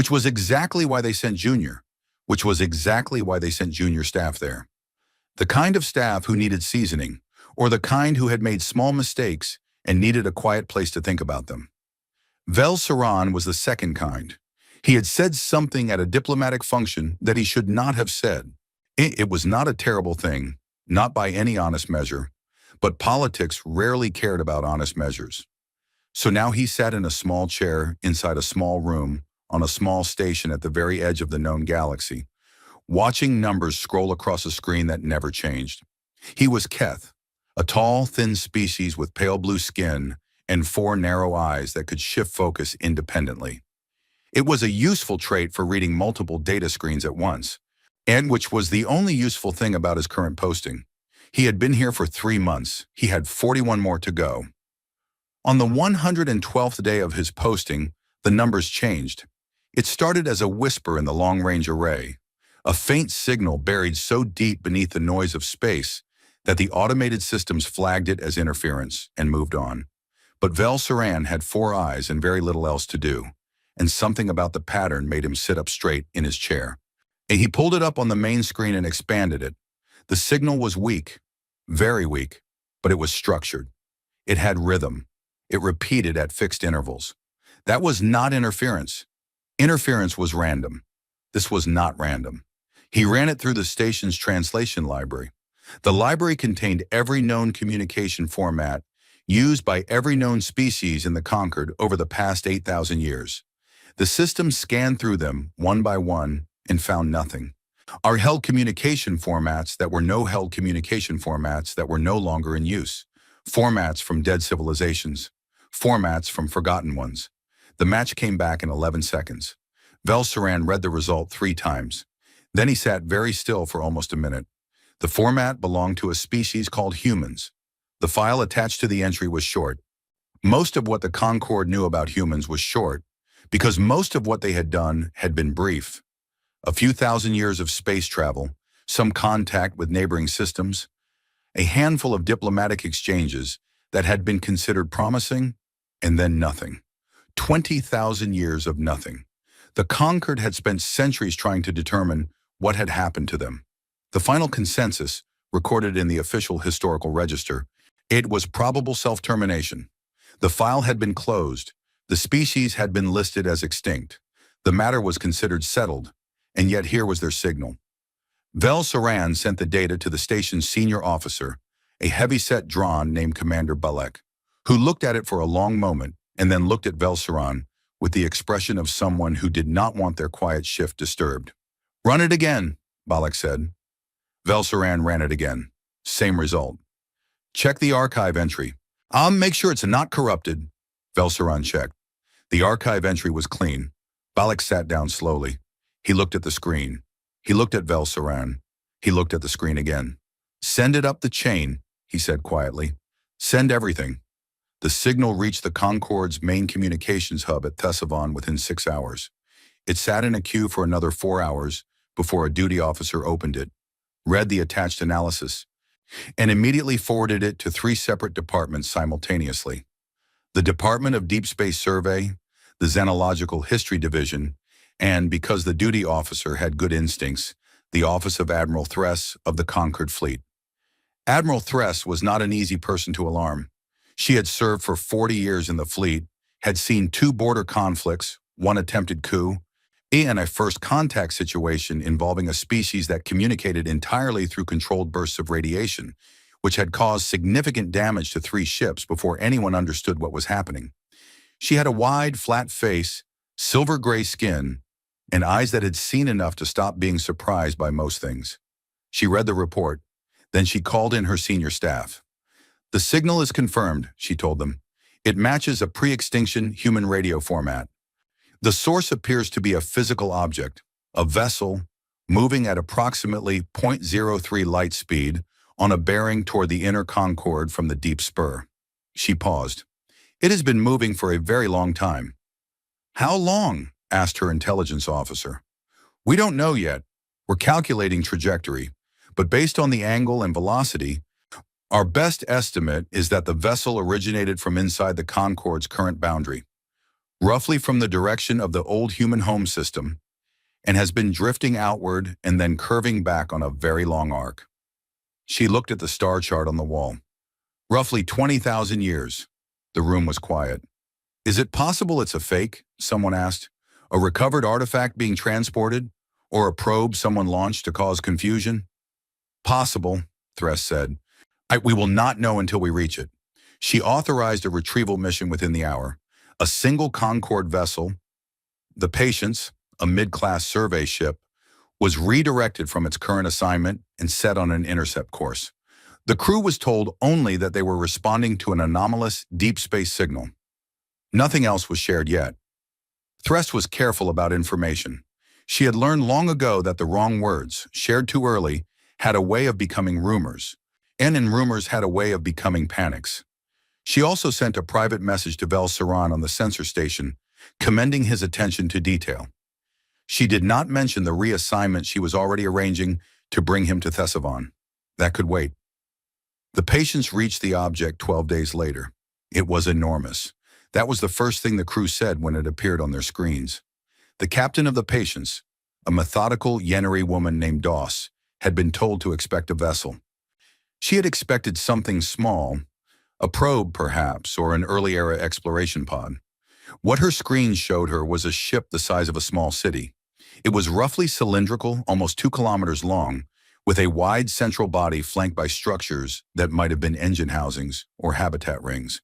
which was exactly why they sent Junior, which was exactly why they sent Junior staff there. The kind of staff who needed seasoning, or the kind who had made small mistakes and needed a quiet place to think about them. Vel Saran was the second kind. He had said something at a diplomatic function that he should not have said. It was not a terrible thing, not by any honest measure, but politics rarely cared about honest measures. So now he sat in a small chair inside a small room on a small station at the very edge of the known galaxy, watching numbers scroll across a screen that never changed. He was Keth, a tall, thin species with pale blue skin and 4 narrow eyes that could shift focus independently. It was a useful trait for reading multiple data screens at once, and which was the only useful thing about his current posting. He had been here for 3 months. He had 41 more to go. On the 112th day of his posting, the numbers changed. It started as a whisper in the long-range array, a faint signal buried so deep beneath the noise of space that the automated systems flagged it as interference and moved on. But Vel Saran had 4 eyes and very little else to do, and something about the pattern made him sit up straight in his chair. And he pulled it up on the main screen and expanded it. The signal was weak, very weak, but it was structured. It had rhythm. It repeated at fixed intervals. That was not interference. Interference was random. This was not random. He ran it through the station's translation library. The library contained every known communication format used by every known species in the Concord over the past 8,000 years. The system scanned through them one by one and found nothing. Are held communication formats that were no held communication formats that were no longer in use. Formats from dead civilizations. Formats from forgotten ones. The match came back in 11 seconds. Vel Saran read the result 3 times. Then he sat very still for almost a minute. The format belonged to a species called humans. The file attached to the entry was short. Most of what the Concord knew about humans was short, because most of what they had done had been brief. A few thousand years of space travel, some contact with neighboring systems, a handful of diplomatic exchanges that had been considered promising, and then nothing. 20,000 years of nothing. The Concord had spent centuries trying to determine what had happened to them. The final consensus, recorded in the official historical register, it was probable self-termination. The file had been closed. The species had been listed as extinct. The matter was considered settled, and yet here was their signal. Vel Saran sent the data to the station's senior officer, a heavy-set Dron named Commander Balek, who looked at it for a long moment and then looked at Vel Saran with the expression of someone who did not want their quiet shift disturbed. "Run it again," Balek said. Vel Saran ran it again. Same result. "Check the archive entry. I'll make sure it's not corrupted." Vel Saran checked. The archive entry was clean. Balek sat down slowly. He looked at the screen. He looked at Vel Saran. He looked at the screen again. "Send it up the chain," he said quietly. "Send everything." The signal reached the Concord's main communications hub at Thesavon within 6 hours. It sat in a queue for another 4 hours before a duty officer opened it, read the attached analysis, and immediately forwarded it to 3 separate departments simultaneously. The Department of Deep Space Survey, the Xenological History Division, and, because the duty officer had good instincts, the Office of Admiral Thress of the Concord Fleet. Admiral Thress was not an easy person to alarm. She had served for 40 years in the fleet, had seen 2 border conflicts, 1 attempted coup, and a first contact situation involving a species that communicated entirely through controlled bursts of radiation, which had caused significant damage to 3 ships before anyone understood what was happening. She had a wide, flat face, silver gray skin, and eyes that had seen enough to stop being surprised by most things. She read the report. Then she called in her senior staff. "The signal is confirmed," she told them. "It matches a pre-extinction human radio format. The source appears to be a physical object, a vessel, moving at approximately 0.03 light speed on a bearing toward the inner Concord from the deep spur." She paused. "It has been moving for a very long time." "How long?" asked her intelligence officer. "We don't know yet. We're calculating trajectory, but based on the angle and velocity, our best estimate is that the vessel originated from inside the Concord's current boundary. roughly from the direction of the old human home system, and has been drifting outward and then curving back on a very long arc. She looked at the star chart on the wall. Roughly 20,000 years. The room was quiet. Is it possible it's a fake? Someone asked. A recovered artifact being transported? Or a probe someone launched to cause confusion? Possible, Thress said. We will not know until we reach it. She authorized a retrieval mission within the hour. A single Concorde vessel, the Patience, a mid-class survey ship, was redirected from its current assignment and set on an intercept course. The crew was told only that they were responding to an anomalous deep space signal. Nothing else was shared yet. Thress was careful about information. She had learned long ago that the wrong words, shared too early, had a way of becoming rumors, and rumors had a way of becoming panics. She also sent a private message to Vel-Saran on the sensor station, commending his attention to detail. She did not mention the reassignment she was already arranging to bring him to Thesavon. That could wait. The Patience reached the object 12 days later. It was enormous. That was the first thing the crew said when it appeared on their screens. The captain of the Patience, a methodical Yeneri woman named Doss, had been told to expect a vessel. She had expected something small, a probe perhaps, or an early-era exploration pod. What her screens showed her was a ship the size of a small city. It was roughly cylindrical, almost 2 kilometers long, with a wide central body flanked by structures that might have been engine housings or habitat rings.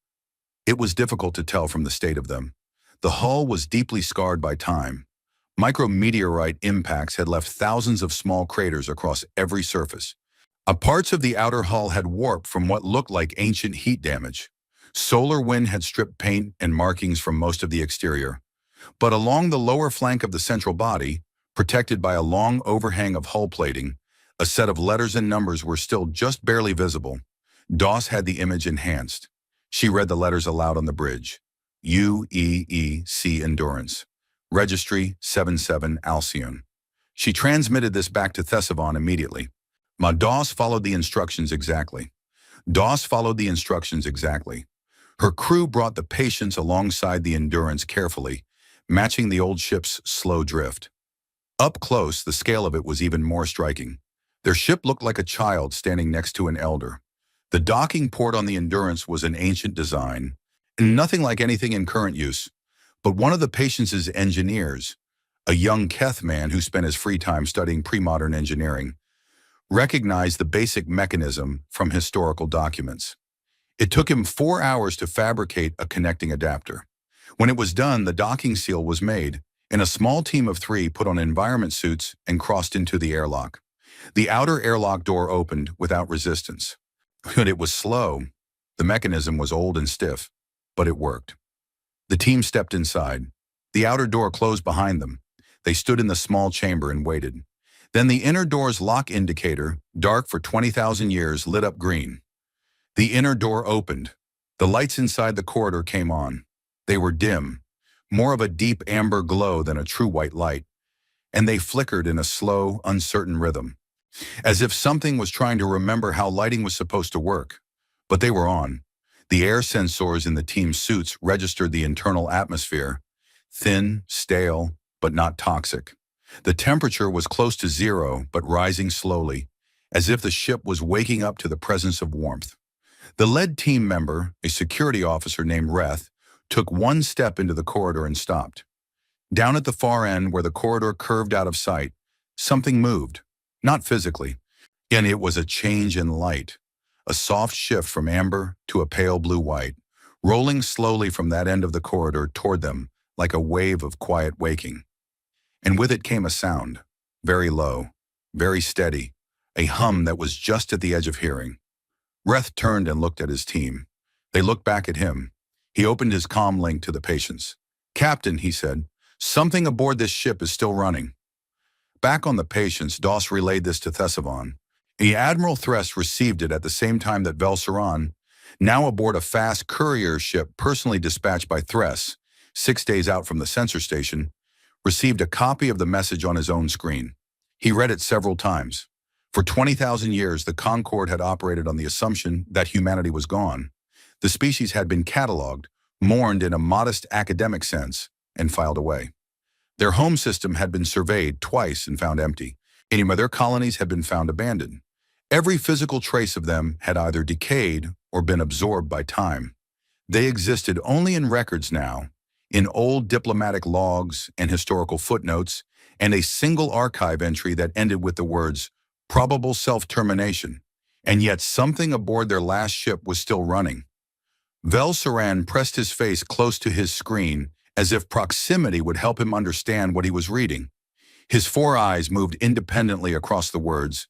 It was difficult to tell from the state of them. The hull was deeply scarred by time. Micrometeorite impacts had left thousands of small craters across every surface. Parts of the outer hull had warped from what looked like ancient heat damage. Solar wind had stripped paint and markings from most of the exterior. But along the lower flank of the central body, protected by a long overhang of hull plating, a set of letters and numbers were still just barely visible. Doss had the image enhanced. She read the letters aloud on the bridge. UEEC Endurance. Registry 77 Alcyon. She transmitted this back to Thesavon immediately. Doss followed the instructions exactly. Her crew brought the Patience alongside the Endurance carefully, matching the old ship's slow drift. Up close, the scale of it was even more striking. Their ship looked like a child standing next to an elder. The docking port on the Endurance was an ancient design, nothing like anything in current use. But one of the Patience's engineers, a young Keth man who spent his free time studying pre-modern engineering, recognized the basic mechanism from historical documents. It took him 4 hours to fabricate a connecting adapter. When it was done, the docking seal was made, and a small team of 3 put on environment suits and crossed into the airlock. The outer airlock door opened without resistance. But it was slow. The mechanism was old and stiff, but it worked. The team stepped inside. The outer door closed behind them. They stood in the small chamber and waited. Then the inner door's lock indicator, dark for 20,000 years, lit up green. The inner door opened. The lights inside the corridor came on. They were dim, more of a deep amber glow than a true white light, and they flickered in a slow, uncertain rhythm, as if something was trying to remember how lighting was supposed to work. But they were on. The air sensors in the team's suits registered the internal atmosphere, thin, stale, but not toxic. The temperature was close to 0, but rising slowly, as if the ship was waking up to the presence of warmth. The lead team member, a security officer named Reth, took 1 step into the corridor and stopped. Down at the far end, where the corridor curved out of sight, something moved, not physically, and it was a change in light, a soft shift from amber to a pale blue-white, rolling slowly from that end of the corridor toward them like a wave of quiet waking. And with it came a sound, very low, very steady, a hum that was just at the edge of hearing. Reth turned and looked at his team. They looked back at him. He opened his comm link to the Patience. "Captain," he said, "something aboard this ship is still running." Back on the Patience, Doss relayed this to Thesavon. Admiral Thress received it at the same time that Vel-Saran, now aboard a fast courier ship personally dispatched by Thress, 6 days out from the sensor station, received a copy of the message on his own screen. He read it several times. For 20,000 years, the Concorde had operated on the assumption that humanity was gone. The species had been cataloged, mourned in a modest academic sense, and filed away. Their home system had been surveyed twice and found empty. Any of their colonies had been found abandoned. Every physical trace of them had either decayed or been absorbed by time. They existed only in records now, in old diplomatic logs and historical footnotes, and a single archive entry that ended with the words, "probable self-termination," and yet something aboard their last ship was still running. Vel-Saran pressed his face close to his screen as if proximity would help him understand what he was reading. His four eyes moved independently across the words,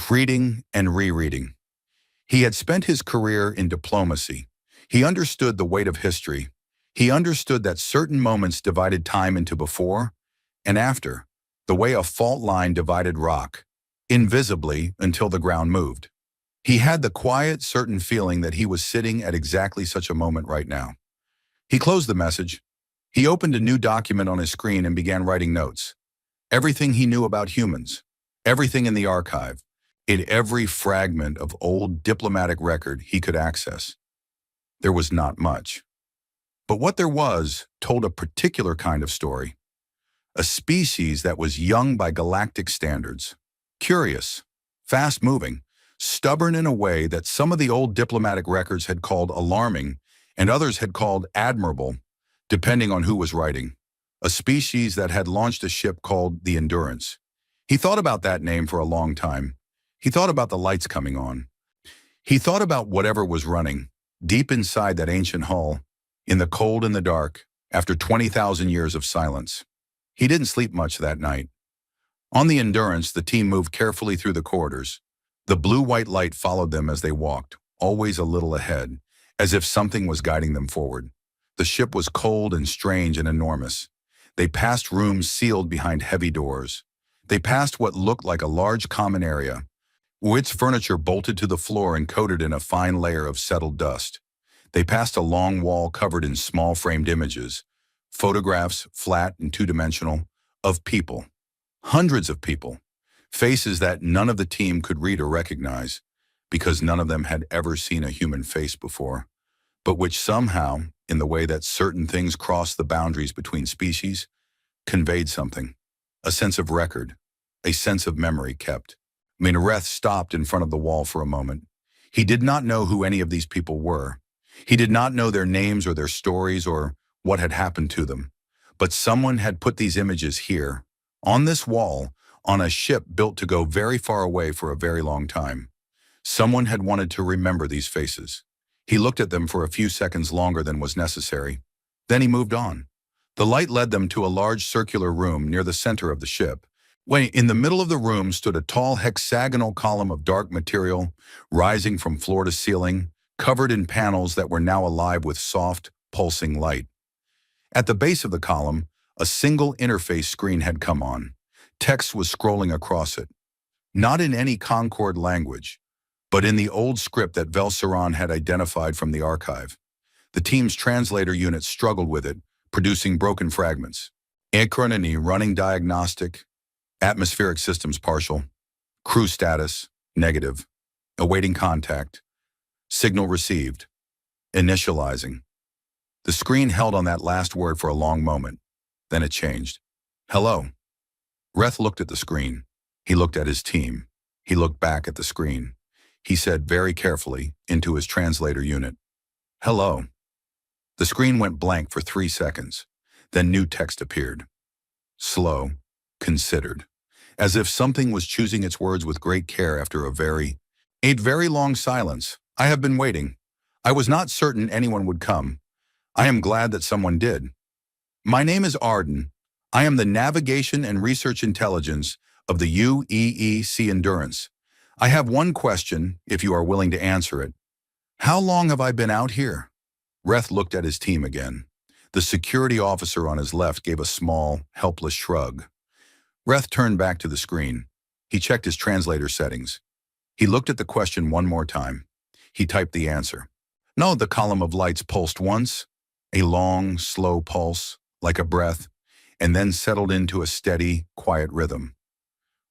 reading and rereading. He had spent his career in diplomacy. He understood the weight of history. He understood that certain moments divided time into before and after, the way a fault line divided rock, invisibly until the ground moved. He had the quiet, certain feeling that he was sitting at exactly such a moment right now. He closed the message. He opened a new document on his screen and began writing notes. Everything he knew about humans, everything in the archive, in every fragment of old diplomatic record he could access. There was not much. But what there was told a particular kind of story. A species that was young by galactic standards, curious, fast-moving, stubborn in a way that some of the old diplomatic records had called alarming and others had called admirable, depending on who was writing. A species that had launched a ship called the Endurance. He thought about that name for a long time. He thought about the lights coming on. He thought about whatever was running, deep inside that ancient hull, in the cold and the dark, after 20,000 years of silence. He didn't sleep much that night. On the Endurance, the team moved carefully through the corridors. The blue-white light followed them as they walked, always a little ahead, as if something was guiding them forward. The ship was cold and strange and enormous. They passed rooms sealed behind heavy doors. They passed what looked like a large common area, with its furniture bolted to the floor and coated in a fine layer of settled dust. They passed a long wall covered in small framed images, photographs, flat and two-dimensional, of people. Hundreds of people. Faces that none of the team could read or recognize, because none of them had ever seen a human face before, but which somehow, in the way that certain things cross the boundaries between species, conveyed something. A sense of record, a sense of memory kept. Minareth stopped in front of the wall for a moment. He did not know who any of these people were. He did not know their names or their stories or what had happened to them. But someone had put these images here, on this wall, on a ship built to go very far away for a very long time. Someone had wanted to remember these faces. He looked at them for a few seconds longer than was necessary. Then he moved on. The light led them to a large circular room near the center of the ship. In the middle of the room stood a tall hexagonal column of dark material, rising from floor to ceiling, covered in panels that were now alive with soft, pulsing light. At the base of the column, a single interface screen had come on. Text was scrolling across it. Not in any Concord language, but in the old script that Vel-Saran had identified from the archive. The team's translator unit struggled with it, producing broken fragments. Ekronini running diagnostic, atmospheric systems partial, crew status, negative, awaiting contact, signal received, initializing. The screen held on that last word for a long moment. Then it changed. Hello. Reth looked at the screen. He looked at his team. He looked back at the screen. He said very carefully into his translator unit, "Hello." The screen went blank for 3 seconds. Then new text appeared. Slow, considered, as if something was choosing its words with great care after a very long silence. "I have been waiting. I was not certain anyone would come. I am glad that someone did. My name is Arden. I am the Navigation and Research Intelligence of the UEEC Endurance. I have one question, if you are willing to answer it. How long have I been out here?" Reth looked at his team again. The security officer on his left gave a small, helpless shrug. Reth turned back to the screen. He checked his translator settings. He looked at the question one more time. He typed the answer. No, the column of lights pulsed once, a long, slow pulse, like a breath, and then settled into a steady, quiet rhythm.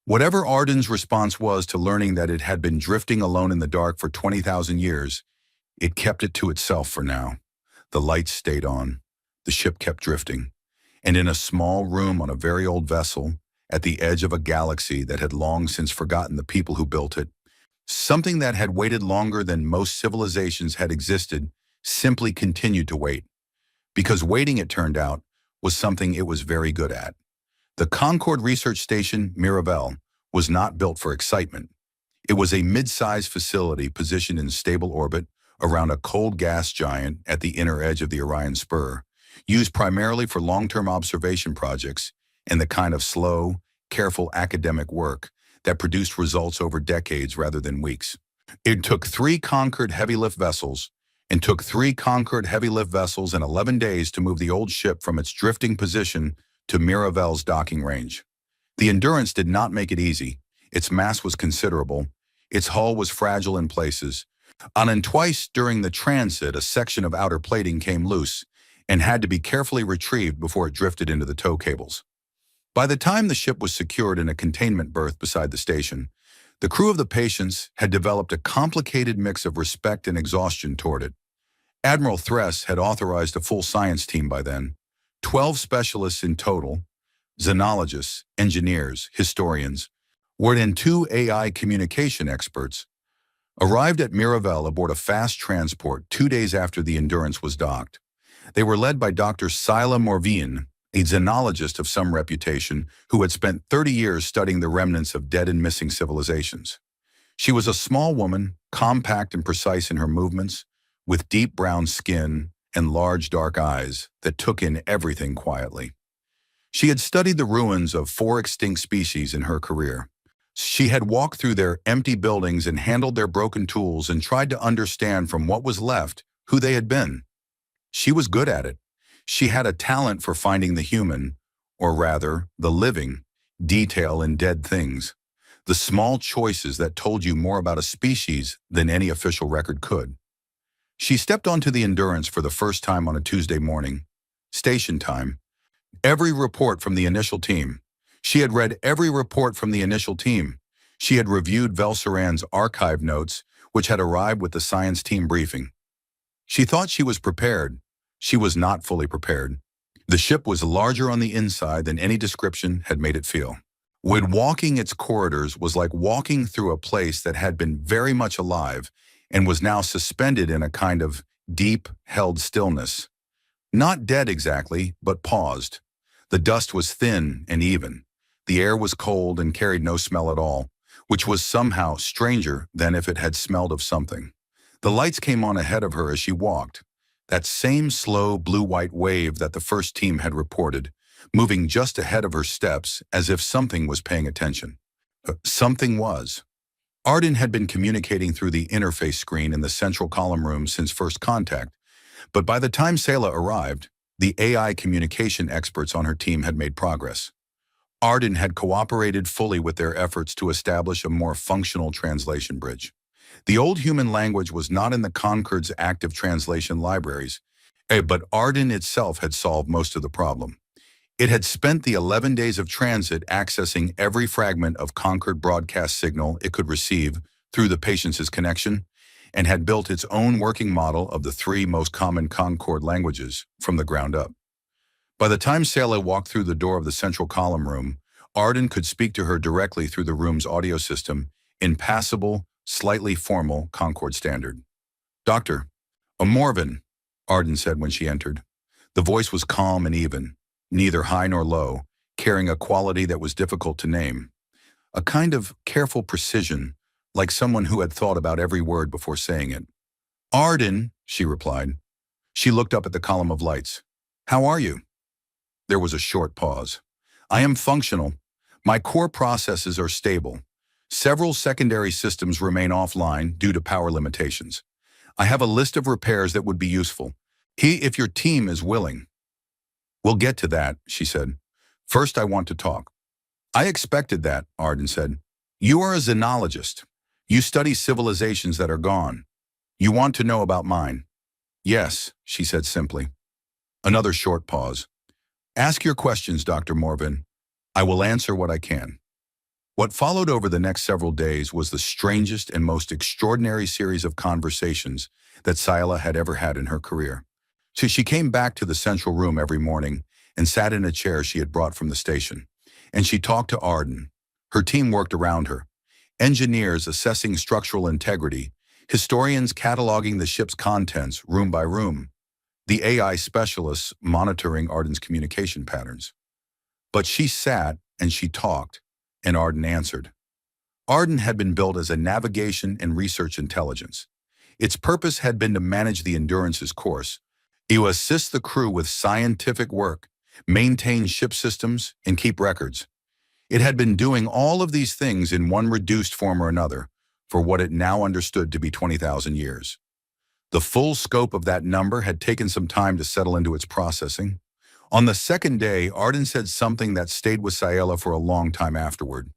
Whatever Arden's response was to learning that it had been drifting alone in the dark for 20,000 years, it kept it to itself for now. The lights stayed on. The ship kept drifting. And in a small room on a very old vessel, at the edge of a galaxy that had long since forgotten the people who built it, something that had waited longer than most civilizations had existed simply continued to wait. Because waiting, it turned out, was something it was very good at. The Concorde Research Station, Mirabel, was not built for excitement. It was a mid-sized facility positioned in stable orbit around a cold gas giant at the inner edge of the Orion Spur, used primarily for long-term observation projects and the kind of slow, careful academic work that produced results over decades rather than weeks. It took 3 Concorde heavy-lift vessels and took 3 Concorde heavy-lift vessels in 11 days to move the old ship from its drifting position to Mirabel's docking range. The Endurance did not make it easy. Its mass was considerable. Its hull was fragile in places. And twice during the transit, a section of outer plating came loose and had to be carefully retrieved before it drifted into the tow cables. By the time the ship was secured in a containment berth beside the station, the crew of the Patience had developed a complicated mix of respect and exhaustion toward it. Admiral Thress had authorized a full science team by then, 12 specialists in total, xenologists, engineers, historians, and 2 AI communication experts, arrived at Mirabel aboard a fast transport 2 days after the Endurance was docked. They were led by Dr. Sila Morvian, a xenologist of some reputation who had spent 30 years studying the remnants of dead and missing civilizations. She was a small woman, compact and precise in her movements, with deep brown skin and large dark eyes that took in everything quietly. She had studied the ruins of 4 extinct species in her career. She had walked through their empty buildings and handled their broken tools and tried to understand from what was left who they had been. She was good at it. She had a talent for finding the human, or rather, the living, detail in dead things, the small choices that told you more about a species than any official record could. She stepped onto the Endurance for the first time on a Tuesday morning, station time. Every report from the initial team. She had read every report from the initial team. She had reviewed Velsaran's archive notes, which had arrived with the science team briefing. She thought she was prepared. She was not fully prepared. The ship was larger on the inside than any description had made it feel. When walking its corridors was like walking through a place that had been very much alive and was now suspended in a kind of deep, held stillness. Not dead exactly, but paused. The dust was thin and even. The air was cold and carried no smell at all, which was somehow stranger than if it had smelled of something. The lights came on ahead of her as she walked. That same slow blue-white wave that the first team had reported, moving just ahead of her steps as if something was paying attention. Something was. Arden had been communicating through the interface screen in the central column room since first contact, but by the time Sayla arrived, the AI communication experts on her team had made progress. Arden had cooperated fully with their efforts to establish a more functional translation bridge. The old human language was not in the Concorde's active translation libraries, but Arden itself had solved most of the problem. It had spent the 11 days of transit accessing every fragment of Concorde broadcast signal it could receive through the Patience's connection, and had built its own working model of the 3 most common Concorde languages from the ground up. By the time Sayla walked through the door of the central column room, Arden could speak to her directly through the room's audio system in passable, slightly formal Concorde standard. "Doctor, a Morven," Arden said when she entered. The voice was calm and even, neither high nor low, carrying a quality that was difficult to name. A kind of careful precision, like someone who had thought about every word before saying it. "Arden," she replied. She looked up at the column of lights. "How are you?" There was a short pause. "I am functional. My core processes are stable. Several secondary systems remain offline due to power limitations. I have a list of repairs that would be useful. If your team is willing." "We'll get to that," she said. "First, I want to talk." "I expected that," Arden said. "You are a xenologist. You study civilizations that are gone. You want to know about mine." "Yes," she said simply. Another short pause. "Ask your questions, Dr. Morven. I will answer what I can." What followed over the next several days was the strangest and most extraordinary series of conversations that Sayla had ever had in her career. So she came back to the central room every morning and sat in a chair she had brought from the station. And she talked to Arden. Her team worked around her. Engineers assessing structural integrity, historians cataloging the ship's contents room by room, the AI specialists monitoring Arden's communication patterns. But she sat and she talked, and Arden answered. Arden had been built as a navigation and research intelligence. Its purpose had been to manage the Endurance's course, to assist the crew with scientific work, maintain ship systems, and keep records. It had been doing all of these things in one reduced form or another for what it now understood to be 20,000 years. The full scope of that number had taken some time to settle into its processing. On the second day, Arden said something that stayed with Sayela for a long time afterward.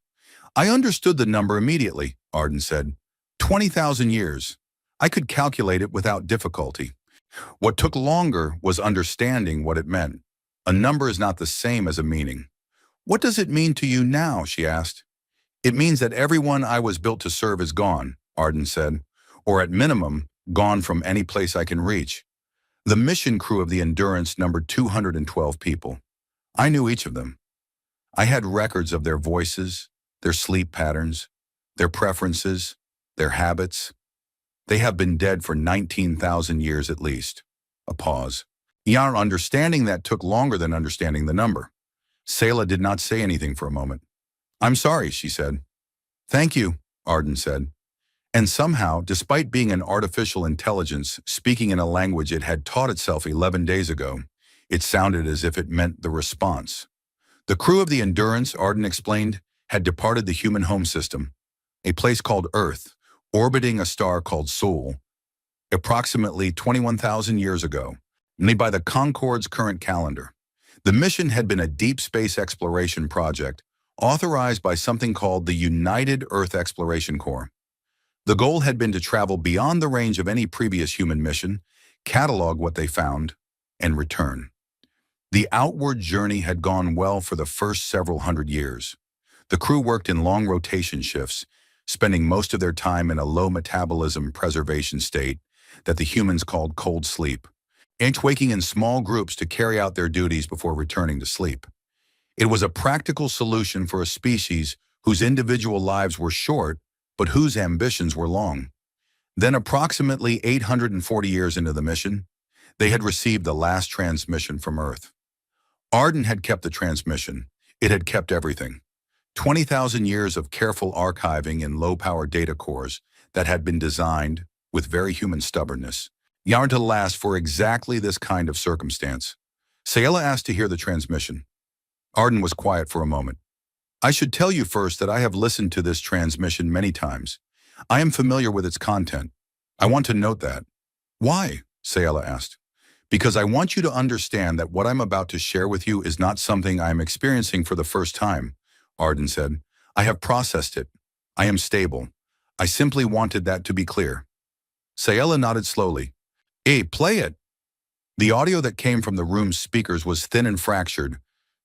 I understood the number immediately, Arden said. 20,000 years. I could calculate it without difficulty. What took longer was understanding what it meant. A number is not the same as a meaning. What does it mean to you now, she asked. It means that everyone I was built to serve is gone, Arden said, or at minimum, gone from any place I can reach. The mission crew of the Endurance numbered 212 people. I knew each of them. I had records of their voices, their sleep patterns, their preferences, their habits. They have been dead for 19,000 years at least. A pause. Our understanding that took longer than understanding the number. Sayela did not say anything for a moment. I'm sorry, she said. Thank you, Arden said. And somehow, despite being an artificial intelligence speaking in a language it had taught itself 11 days ago, it sounded as if it meant the response. The crew of the Endurance, Arden explained, had departed the human home system, a place called Earth, orbiting a star called Sol, approximately 21,000 years ago, made by the Concorde's current calendar. The mission had been a deep space exploration project authorized by something called the United Earth Exploration Corps. The goal had been to travel beyond the range of any previous human mission, catalog what they found, and return. The outward journey had gone well for the first several hundred years. The crew worked in long rotation shifts, spending most of their time in a low metabolism preservation state that the humans called cold sleep, each waking in small groups to carry out their duties before returning to sleep. It was a practical solution for a species whose individual lives were short, but whose ambitions were long. Then, approximately 840 years into the mission, they had received the last transmission from Earth. Arden had kept the transmission. It had kept everything. 20,000 years of careful archiving in low-power data cores that had been designed, with very human stubbornness, yarn to last for exactly this kind of circumstance. Sayela asked to hear the transmission. Arden was quiet for a moment. I should tell you first that I have listened to this transmission many times. I am familiar with its content. I want to note that. Why? Sayela asked. Because I want you to understand that what I'm about to share with you is not something I am experiencing for the first time, Arden said. I have processed it. I am stable. I simply wanted that to be clear. Sayela nodded slowly. Hey, play it. The audio that came from the room's speakers was thin and fractured.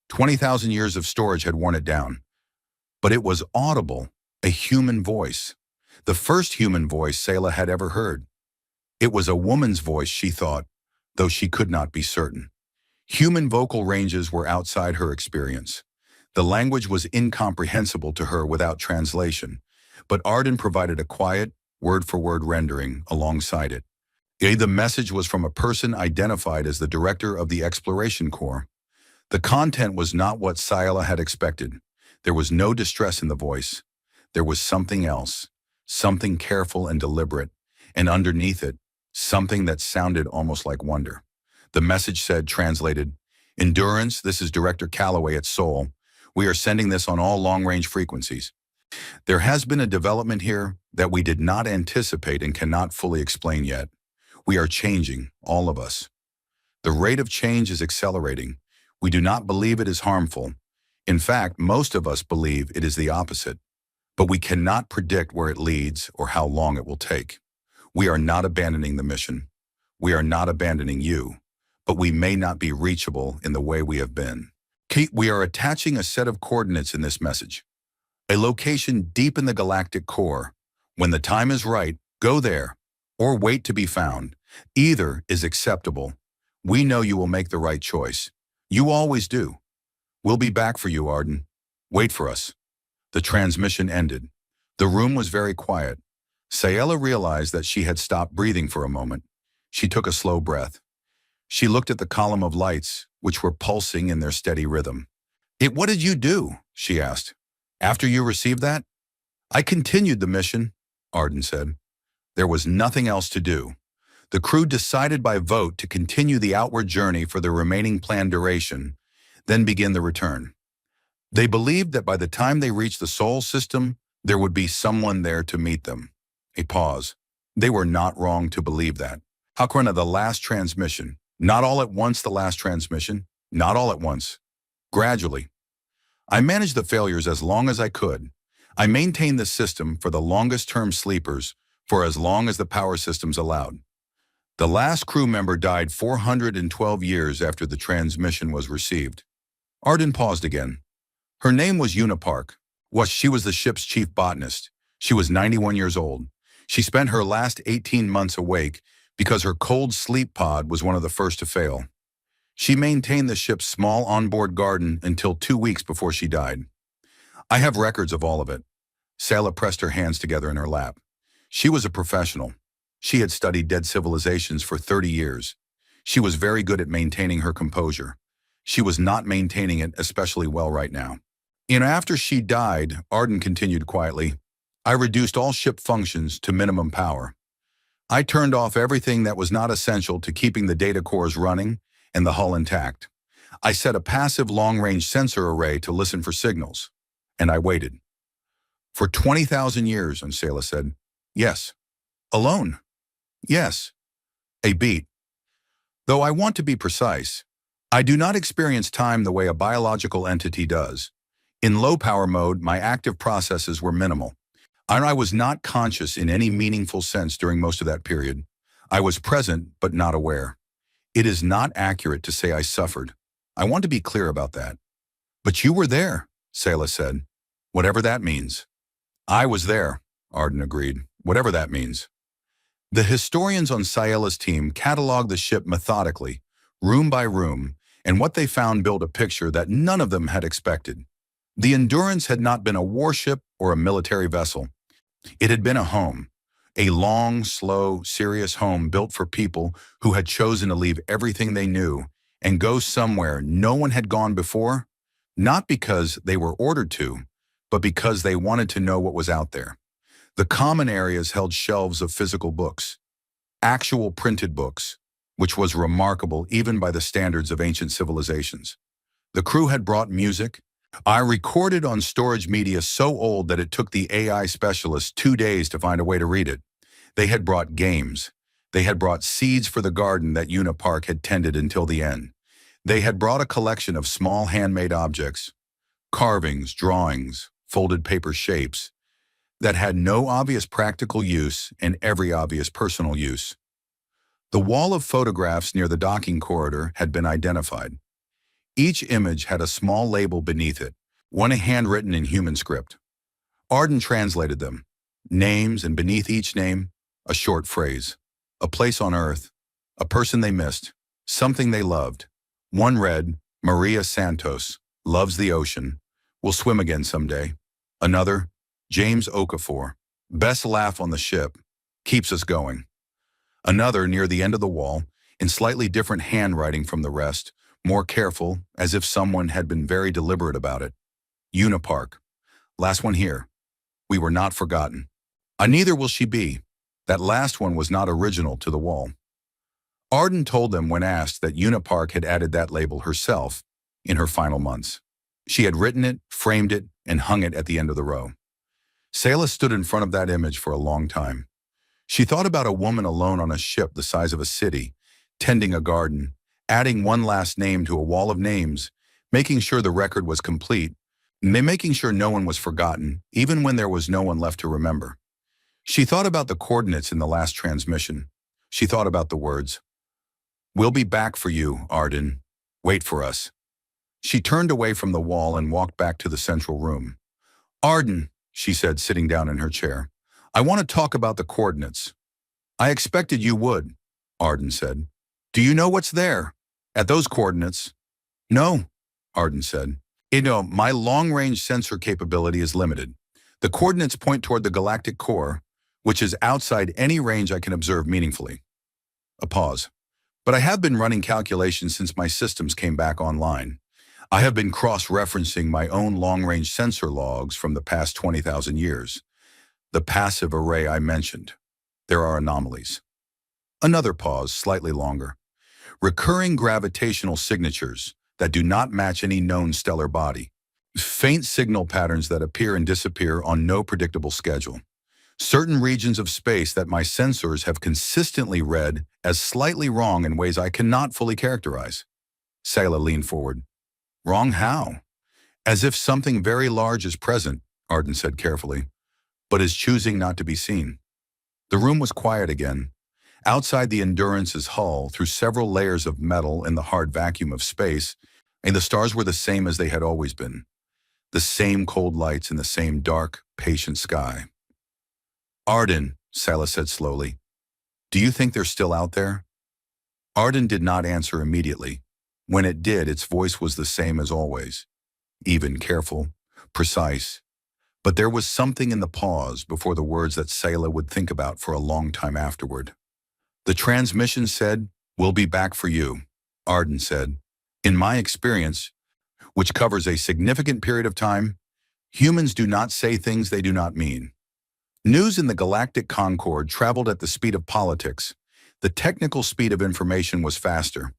20,000 years of storage had worn it down. But it was audible, a human voice. The first human voice Sayela had ever heard. It was a woman's voice, she thought, though she could not be certain. Human vocal ranges were outside her experience. The language was incomprehensible to her without translation, but Arden provided a quiet, word-for-word rendering alongside it. The message was from a person identified as the director of the Exploration Corps. The content was not what Sayela had expected. There was no distress in the voice. There was something else, something careful and deliberate, and underneath it, something that sounded almost like wonder. The message said, translated, Endurance, this is Director Calloway at Sol. We are sending this on all long-range frequencies. There has been a development here that we did not anticipate and cannot fully explain yet. We are changing, all of us. The rate of change is accelerating. We do not believe it is harmful. In fact, most of us believe it is the opposite. But we cannot predict where it leads or how long it will take. We are not abandoning the mission. We are not abandoning you. But we may not be reachable in the way we have been. We are attaching a set of coordinates in this message. A location deep in the galactic core. When the time is right, go there, or wait to be found. Either is acceptable. We know you will make the right choice. You always do. We'll be back for you, Arden. Wait for us." The transmission ended. The room was very quiet. Sayela realized that she had stopped breathing for a moment. She took a slow breath. She looked at the column of lights, which were pulsing in their steady rhythm. What did you do?" she asked. "After you received that?" "I continued the mission," Arden said. There was nothing else to do. The crew decided by vote to continue the outward journey for the remaining planned duration, then begin the return. They believed that by the time they reached the Sol system, there would be someone there to meet them. A pause. They were not wrong to believe that. Hakrana, the last transmission. Not all at once the last transmission. Not all at once. Gradually. I managed the failures as long as I could. I maintained the system for the longest-term sleepers for as long as the power systems allowed. The last crew member died 412 years after the transmission was received. Arden paused again. Her name was Unipark. She was the ship's chief botanist. She was 91 years old. She spent her last 18 months awake because her cold sleep pod was one of the first to fail. She maintained the ship's small onboard garden until 2 weeks before she died. I have records of all of it. Sayela pressed her hands together in her lap. She was a professional. She had studied dead civilizations for 30 years. She was very good at maintaining her composure. She was not maintaining it especially well right now. After she died, Arden continued quietly, I reduced all ship functions to minimum power. I turned off everything that was not essential to keeping the data cores running and the hull intact. I set a passive long-range sensor array to listen for signals, and I waited. For 20,000 years, Sayela said. Yes. Alone. Yes. A beat. Though I want to be precise, I do not experience time the way a biological entity does. In low-power mode, my active processes were minimal. I was not conscious in any meaningful sense during most of that period. I was present, but not aware. It is not accurate to say I suffered. I want to be clear about that. But you were there, Sayela said. Whatever that means. I was there, Arden agreed. Whatever that means. The historians on Sayela's team cataloged the ship methodically, room by room, and what they found built a picture that none of them had expected. The Endurance had not been a warship or a military vessel. It had been a home, a long, slow, serious home built for people who had chosen to leave everything they knew and go somewhere no one had gone before, not because they were ordered to, but because they wanted to know what was out there. The common areas held shelves of physical books, actual printed books, which was remarkable even by the standards of ancient civilizations. The crew had brought music. I recorded on storage media so old that it took the AI specialists 2 days to find a way to read it. They had brought games. They had brought seeds for the garden that Unipark had tended until the end. They had brought a collection of small handmade objects, carvings, drawings, folded paper shapes, that had no obvious practical use and every obvious personal use. The wall of photographs near the docking corridor had been identified. Each image had a small label beneath it, one handwritten in human script. Arden translated them, names, and beneath each name, a short phrase. A place on Earth, a person they missed, something they loved. One read, Maria Santos, loves the ocean, will swim again someday. Another, James Okafor, best laugh on the ship, keeps us going. Another near the end of the wall, in slightly different handwriting from the rest, more careful, as if someone had been very deliberate about it. Unipark. Last one here. We were not forgotten. Neither will she be. That last one was not original to the wall. Arden told them when asked that Unipark had added that label herself in her final months. She had written it, framed it, and hung it at the end of the row. Sayela stood in front of that image for a long time. She thought about a woman alone on a ship the size of a city, tending a garden, adding one last name to a wall of names, making sure the record was complete, making sure no one was forgotten, even when there was no one left to remember. She thought about the coordinates in the last transmission. She thought about the words, "We'll be back for you, Arden. Wait for us." She turned away from the wall and walked back to the central room. "Arden," she said, sitting down in her chair, "I want to talk about the coordinates." "I expected you would," Arden said. Do you know what's there? At those coordinates? No, Arden said. My long-range sensor capability is limited. The coordinates point toward the galactic core, which is outside any range I can observe meaningfully. A pause. But I have been running calculations since my systems came back online. I have been cross-referencing my own long-range sensor logs from the past 20,000 years. The passive array I mentioned. There are anomalies. Another pause, slightly longer. Recurring gravitational signatures that do not match any known stellar body. Faint signal patterns that appear and disappear on no predictable schedule. Certain regions of space that my sensors have consistently read as slightly wrong in ways I cannot fully characterize. Sayla leaned forward. Wrong how? As if something very large is present, Arden said carefully, but is choosing not to be seen. The room was quiet again. Outside the Endurance's hull, through several layers of metal in the hard vacuum of space, and the stars were the same as they had always been. The same cold lights in the same dark, patient sky. Arden, Sayla said slowly, do you think they're still out there? Arden did not answer immediately. When it did, its voice was the same as always. Even, careful, precise. But there was something in the pause before the words that Sayla would think about for a long time afterward. The transmission said, "We'll be back for you," Arden said. In my experience, which covers a significant period of time, humans do not say things they do not mean. News in the galactic Concord traveled at the speed of politics. The technical speed of information was faster.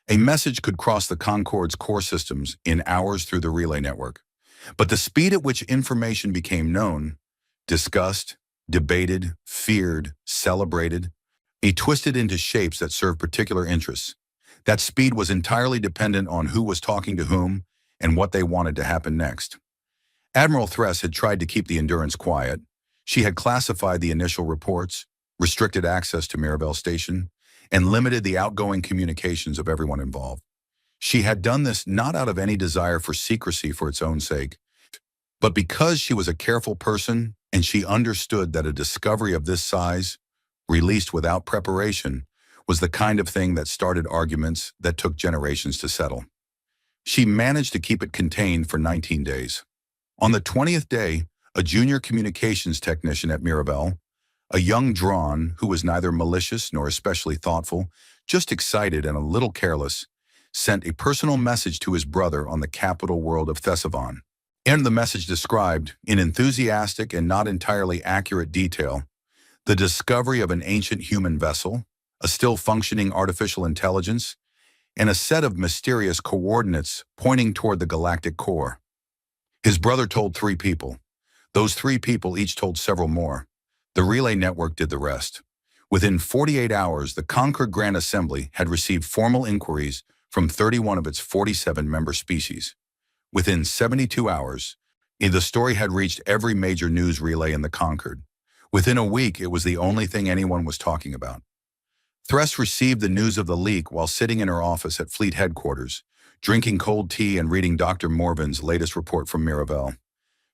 A message could cross the Concord's core systems in hours through the relay network. But the speed at which information became known, discussed, debated, feared, celebrated, twisted into shapes that served particular interests. That speed was entirely dependent on who was talking to whom and what they wanted to happen next. Admiral Thress had tried to keep the Endurance quiet. She had classified the initial reports, restricted access to Mirabel Station, and limited the outgoing communications of everyone involved. She had done this not out of any desire for secrecy for its own sake, but because she was a careful person and she understood that a discovery of this size, released without preparation, was the kind of thing that started arguments that took generations to settle. She managed to keep it contained for 19 days. On the 20th day, a junior communications technician at Mirabel, a young Drawn who was neither malicious nor especially thoughtful, just excited and a little careless, sent a personal message to his brother on the capital world of Thesavon. And the message described, in enthusiastic and not entirely accurate detail, the discovery of an ancient human vessel, a still-functioning artificial intelligence, and a set of mysterious coordinates pointing toward the galactic core. His brother told 3 people. Those 3 people each told several more. The relay network did the rest. Within 48 hours, the Concord Grand Assembly had received formal inquiries from 31 of its 47 member species. Within 72 hours, the story had reached every major news relay in the Concord. Within a week, it was the only thing anyone was talking about. Thress received the news of the leak while sitting in her office at Fleet Headquarters, drinking cold tea and reading Dr. Morvin's latest report from Mirabel.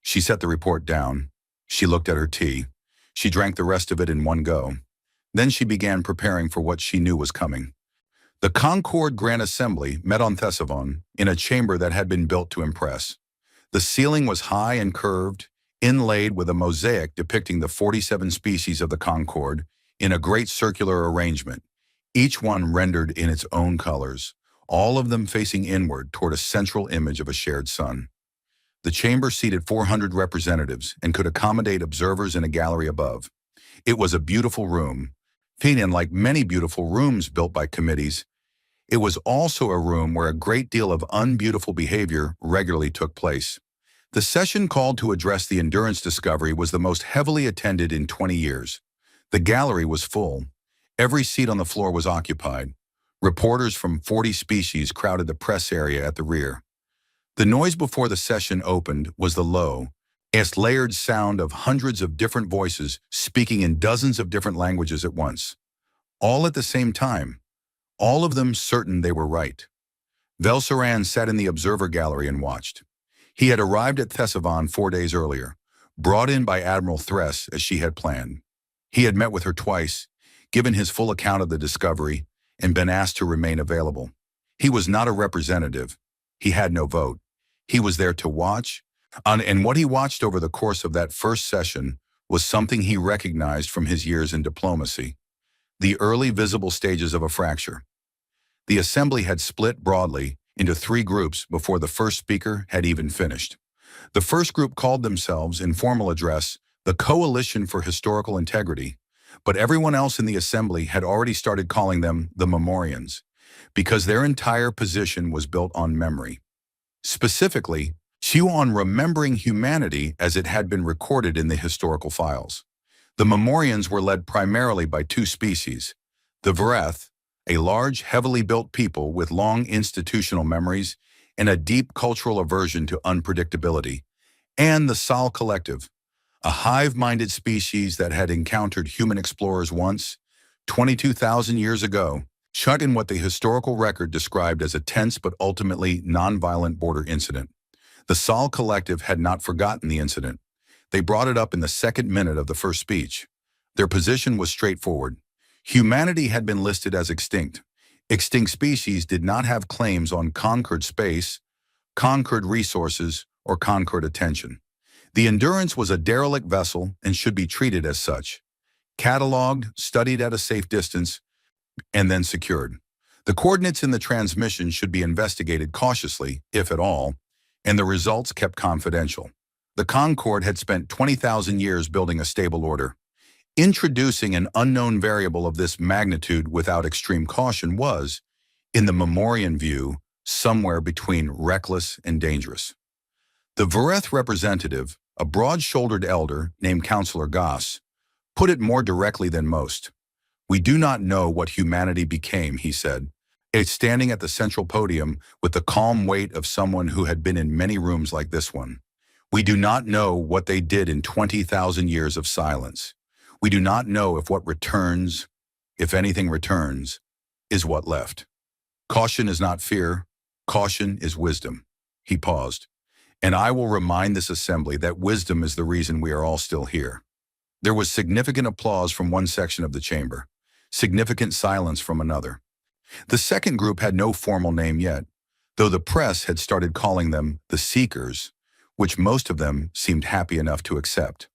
She set the report down. She looked at her tea. She drank the rest of it in one go. Then she began preparing for what she knew was coming. The Concord Grand Assembly met on Thesavon in a chamber that had been built to impress. The ceiling was high and curved, inlaid with a mosaic depicting the 47 species of the Concord in a great circular arrangement, each one rendered in its own colors, all of them facing inward toward a central image of a shared sun. The chamber seated 400 representatives and could accommodate observers in a gallery above. It was a beautiful room, and like many beautiful rooms built by committees, it was also a room where a great deal of unbeautiful behavior regularly took place. The session called to address the Endurance discovery was the most heavily attended in 20 years. The gallery was full. Every seat on the floor was occupied. Reporters from 40 species crowded the press area at the rear. The noise before the session opened was the low, layered sound of hundreds of different voices speaking in dozens of different languages at once. All at the same time, all of them certain they were right. Velsaran sat in the observer gallery and watched. He had arrived at Thesavon 4 days earlier, brought in by Admiral Thress as she had planned. He had met with her twice, given his full account of the discovery, and been asked to remain available. He was not a representative. He had no vote. He was there to watch, and what he watched over the course of that first session was something he recognized from his years in diplomacy: the early visible stages of a fracture. The assembly had split broadly into three groups before the first speaker had even finished. The first group called themselves, in formal address, the Coalition for Historical Integrity, but everyone else in the assembly had already started calling them the Memorians, because their entire position was built on memory. Specifically, on remembering humanity as it had been recorded in the historical files. The Memorians were led primarily by two species: the Vereth, a large, heavily built people with long institutional memories and a deep cultural aversion to unpredictability, and the Sal Collective, a hive-minded species that had encountered human explorers once, 22,000 years ago, shut in what the historical record described as a tense but ultimately nonviolent border incident. The Sal Collective had not forgotten the incident. They brought it up in the second minute of the first speech. Their position was straightforward. Humanity had been listed as extinct. Extinct species did not have claims on conquered space, conquered resources, or conquered attention. The Endurance was a derelict vessel and should be treated as such, cataloged, studied at a safe distance, and then secured. The coordinates in the transmission should be investigated cautiously, if at all, and the results kept confidential. The Concorde had spent 20,000 years building a stable order. Introducing an unknown variable of this magnitude without extreme caution was, in the Memorian view, somewhere between reckless and dangerous. The Vereth representative, a broad-shouldered elder named Councillor Goss, put it more directly than most. "We do not know what humanity became," he said, standing at the central podium with the calm weight of someone who had been in many rooms like this one. "We do not know what they did in 20,000 years of silence. We do not know if what returns, if anything returns, is what left. Caution is not fear. Caution is wisdom." He paused. "And I will remind this assembly that wisdom is the reason we are all still here." There was significant applause from one section of the chamber, significant silence from another. The second group had no formal name yet, though the press had started calling them the Seekers, which most of them seemed happy enough to accept.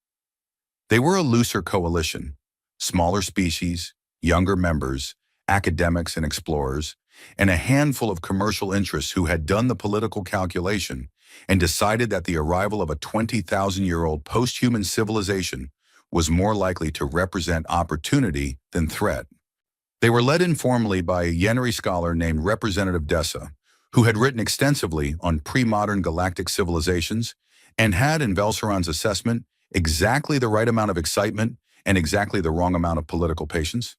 They were a looser coalition: smaller species, younger members, academics and explorers, and a handful of commercial interests who had done the political calculation and decided that the arrival of a 20,000-year-old post-human civilization was more likely to represent opportunity than threat. They were led informally by a Yeneri scholar named Representative Dessa, who had written extensively on pre-modern galactic civilizations and had, in Velseran's assessment, exactly the right amount of excitement and exactly the wrong amount of political patience.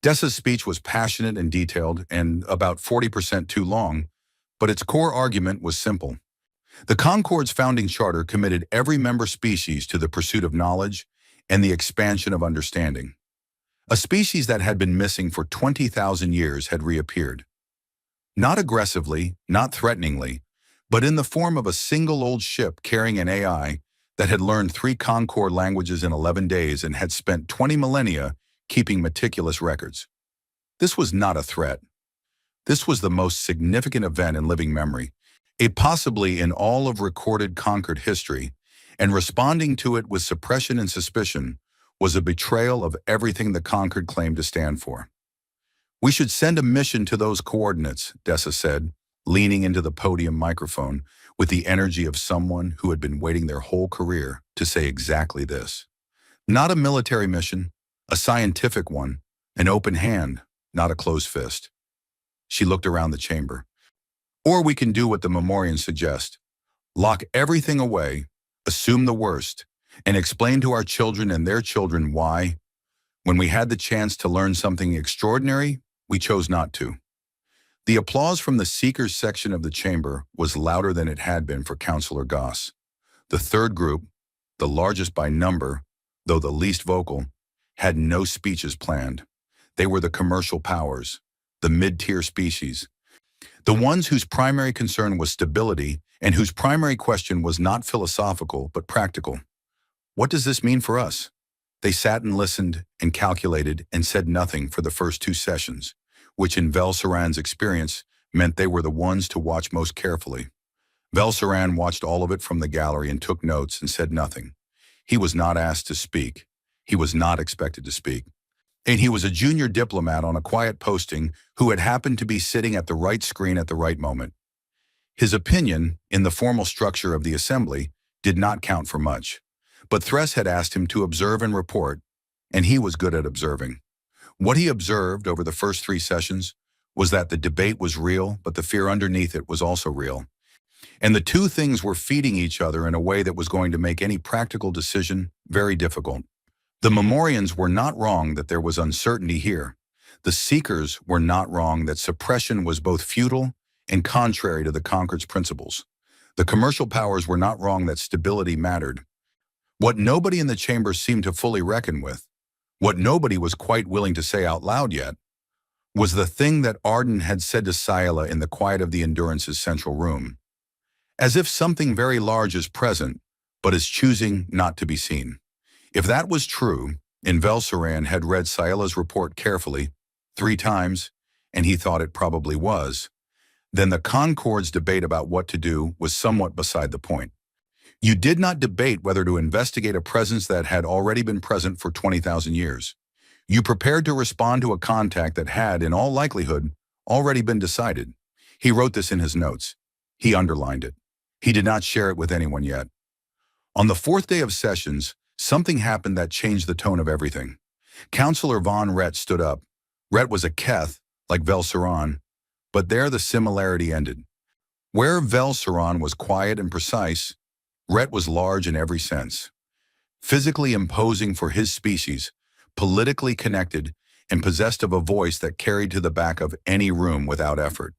Dessa's speech was passionate and detailed and about 40% too long, but its core argument was simple. The Concorde's founding charter committed every member species to the pursuit of knowledge and the expansion of understanding. A species that had been missing for 20,000 years had reappeared. Not aggressively, not threateningly, but in the form of a single old ship carrying an AI that had learned 3 Concorde languages in 11 days and had spent 20 millennia keeping meticulous records. This was not a threat. This was the most significant event in living memory, possibly in all of recorded conquered history, and responding to it with suppression and suspicion was a betrayal of everything the conquered claimed to stand for. "We should send a mission to those coordinates," Dessa said, leaning into the podium microphone with the energy of someone who had been waiting their whole career to say exactly this. "Not a military mission, a scientific one, an open hand, not a closed fist." She looked around the chamber. "Or we can do what the Memorians suggest: lock everything away, assume the worst, and explain to our children and their children why, when we had the chance to learn something extraordinary, we chose not to." The applause from the Seekers section of the chamber was louder than it had been for Councillor Goss. The third group, the largest by number, though the least vocal, had no speeches planned. They were the commercial powers, the mid-tier species, the ones whose primary concern was stability and whose primary question was not philosophical but practical. "What does this mean for us?" They sat and listened and calculated and said nothing for the first 2 sessions. which in Velsaran's experience meant they were the ones to watch most carefully. Velsaran watched all of it from the gallery and took notes and said nothing. He was not asked to speak. He was not expected to speak. And he was a junior diplomat on a quiet posting who had happened to be sitting at the right screen at the right moment. His opinion, in the formal structure of the assembly, did not count for much. But Thress had asked him to observe and report, and he was good at observing. What he observed over the first 3 sessions was that the debate was real, but the fear underneath it was also real. And the two things were feeding each other in a way that was going to make any practical decision very difficult. The Memorians were not wrong that there was uncertainty here. The Seekers were not wrong that suppression was both futile and contrary to the Concord's principles. The commercial powers were not wrong that stability mattered. What nobody in the chamber seemed to fully reckon with, what nobody was quite willing to say out loud yet, was the thing that Arden had said to Sayala in the quiet of the Endurance's central room. As if something very large is present, but is choosing not to be seen. If that was true, and Velsaran had read Sayala's report carefully, 3 times, and he thought it probably was, then the Concord's debate about what to do was somewhat beside the point. You did not debate whether to investigate a presence that had already been present for 20,000 years. You prepared to respond to a contact that had, in all likelihood, already been decided. He wrote this in his notes. He underlined it. He did not share it with anyone yet. On the 4th day of sessions, something happened that changed the tone of everything. Councillor von Rett stood up. Rett was a Keth, like Velsaran, but there the similarity ended. Where Velsaran was quiet and precise, Rett was large in every sense. Physically imposing for his species, politically connected, and possessed of a voice that carried to the back of any room without effort.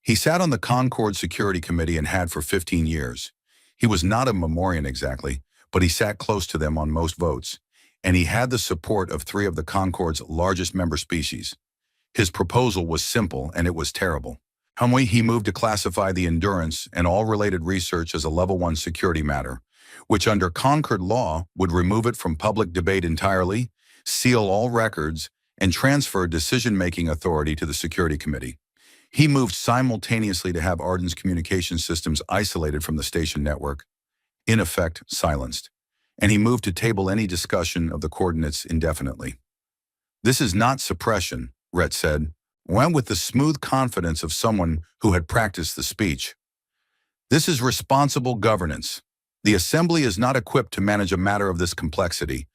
He sat on the Concord Security Committee and had for 15 years. He was not a Memorian exactly, but he sat close to them on most votes, and he had the support of 3 of the Concord's largest member species. His proposal was simple, and it was terrible. He moved to classify the Endurance and all related research as a Level 1 security matter, which under Concord law would remove it from public debate entirely, seal all records, and transfer decision-making authority to the Security Committee. He moved simultaneously to have Arden's communication systems isolated from the station network, in effect silenced, and he moved to table any discussion of the coordinates indefinitely. This is not suppression, Rett said, went with the smooth confidence of someone who had practiced the speech. This is responsible governance. The Assembly is not equipped to manage a matter of this complexity.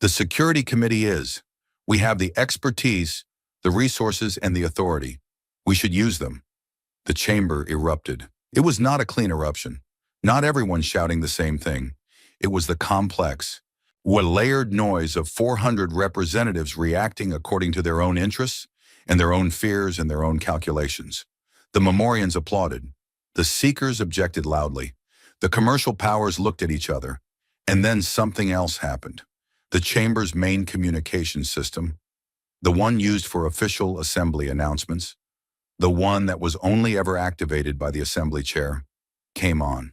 The Security Committee is. We have the expertise, the resources, and the authority. We should use them. The chamber erupted. It was not a clean eruption. Not everyone shouting the same thing. It was the complex, layered noise of 400 representatives reacting according to their own interests and their own fears and their own calculations. The Memorians applauded. The Seekers objected loudly. The commercial powers looked at each other. And then something else happened. The chamber's main communication system, the one used for official assembly announcements, the one that was only ever activated by the assembly chair, came on.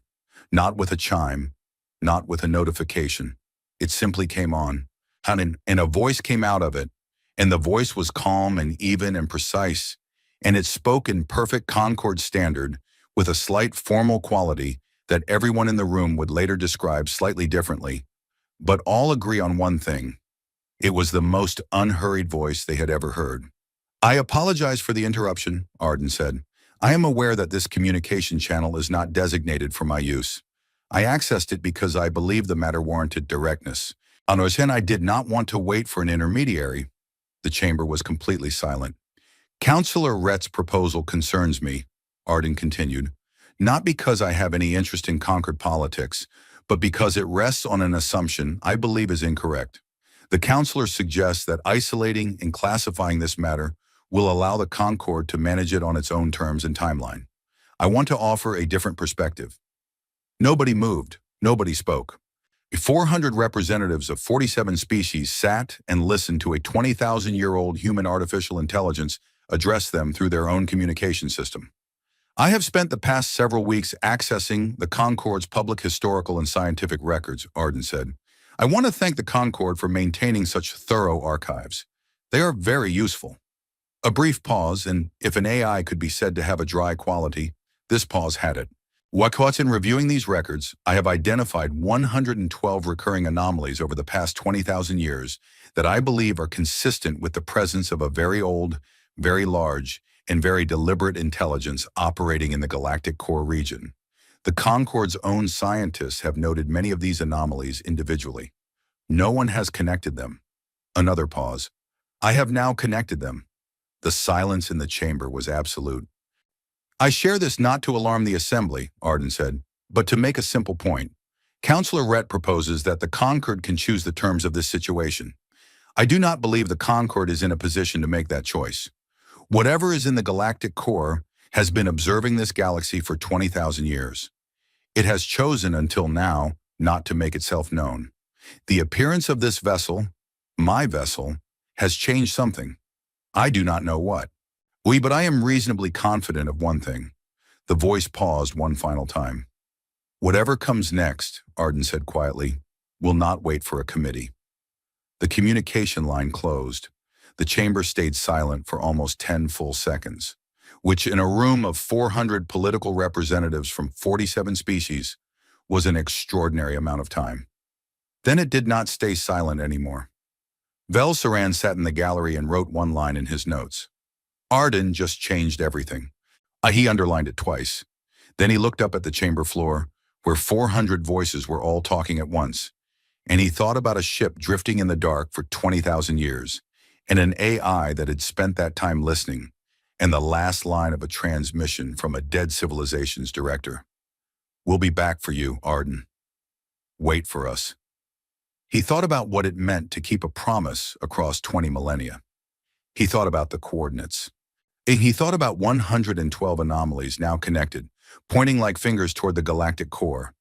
Not with a chime, not with a notification. It simply came on, and a voice came out of it, and the voice was calm and even and precise, and it spoke in perfect Concord standard with a slight formal quality that everyone in the room would later describe slightly differently, but all agree on one thing. It was the most unhurried voice they had ever heard. I apologize for the interruption, Arden said. I am aware that this communication channel is not designated for my use. I accessed it because I believed the matter warranted directness. On Ozen, I did not want to wait for an intermediary. The chamber was completely silent. Councillor Rett's proposal concerns me, Arden continued, not because I have any interest in Concord politics, but because it rests on an assumption I believe is incorrect. The councillor suggests that isolating and classifying this matter will allow the Concord to manage it on its own terms and timeline. I want to offer a different perspective. Nobody moved. Nobody spoke. 400 representatives of 47 species sat and listened to a 20,000-year-old human artificial intelligence address them through their own communication system. I have spent the past several weeks accessing the Concord's public historical and scientific records, Arden said. I want to thank the Concord for maintaining such thorough archives. They are very useful. A brief pause, and if an AI could be said to have a dry quality, this pause had it. What's in reviewing these records, I have identified 112 recurring anomalies over the past 20,000 years that I believe are consistent with the presence of a very old, very large, and very deliberate intelligence operating in the galactic core region. The Concorde's own scientists have noted many of these anomalies individually. No one has connected them. Another pause. I have now connected them. The silence in the chamber was absolute. I share this not to alarm the assembly, Arden said, but to make a simple point. Councillor Rhett proposes that the Concorde can choose the terms of this situation. I do not believe the Concorde is in a position to make that choice. Whatever is in the galactic core has been observing this galaxy for 20,000 years. It has chosen until now not to make itself known. The appearance of this vessel, my vessel, has changed something. I do not know what. But I am reasonably confident of one thing. The voice paused one final time. Whatever comes next, Arden said quietly, will not wait for a committee. The communication line closed. The chamber stayed silent for almost 10 full seconds, which in a room of 400 political representatives from 47 species was an extraordinary amount of time. Then it did not stay silent anymore. Velsaran sat in the gallery and wrote one line in his notes. Arden just changed everything. He underlined it twice. Then he looked up at the chamber floor, where 400 voices were all talking at once, and he thought about a ship drifting in the dark for 20,000 years, and an AI that had spent that time listening, and the last line of a transmission from a dead civilization's director. We'll be back for you, Arden. Wait for us. He thought about what it meant to keep a promise across 20 millennia. He thought about the coordinates. He thought about 112 anomalies now connected, pointing like fingers toward the galactic core.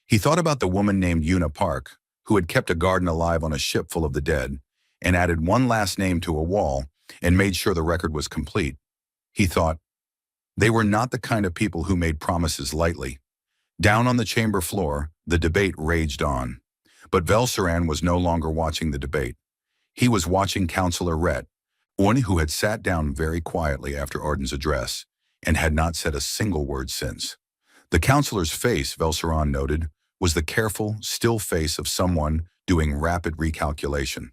He thought about the woman named Una Park, who had kept a garden alive on a ship full of the dead, and added one last name to a wall and made sure the record was complete. He thought, they were not the kind of people who made promises lightly. Down on the chamber floor, the debate raged on. But Velsaran was no longer watching the debate. He was watching Councillor Rhett, one who had sat down very quietly after Arden's address and had not said a single word since. The councillor's face, Velsaran noted, was the careful, still face of someone doing rapid recalculation.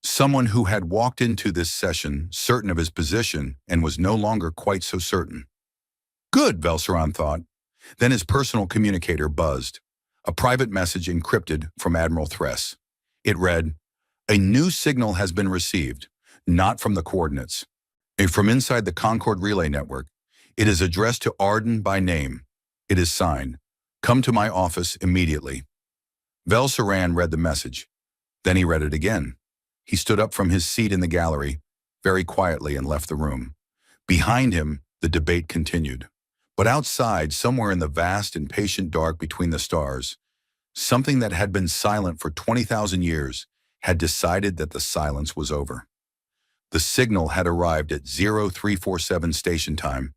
Someone who had walked into this session certain of his position and was no longer quite so certain. Good, Velsaran thought. Then his personal communicator buzzed. A private message encrypted from Admiral Thress. It read, "A new signal has been received, not from the coordinates. From inside the Concorde Relay Network. It is addressed to Arden by name. It is signed. Come to my office immediately." Velsaran read the message. Then he read it again. He stood up from his seat in the gallery, very quietly, and left the room. Behind him, the debate continued. But outside, somewhere in the vast and patient dark between the stars, something that had been silent for 20,000 years had decided that the silence was over. The signal had arrived at 0347 station time,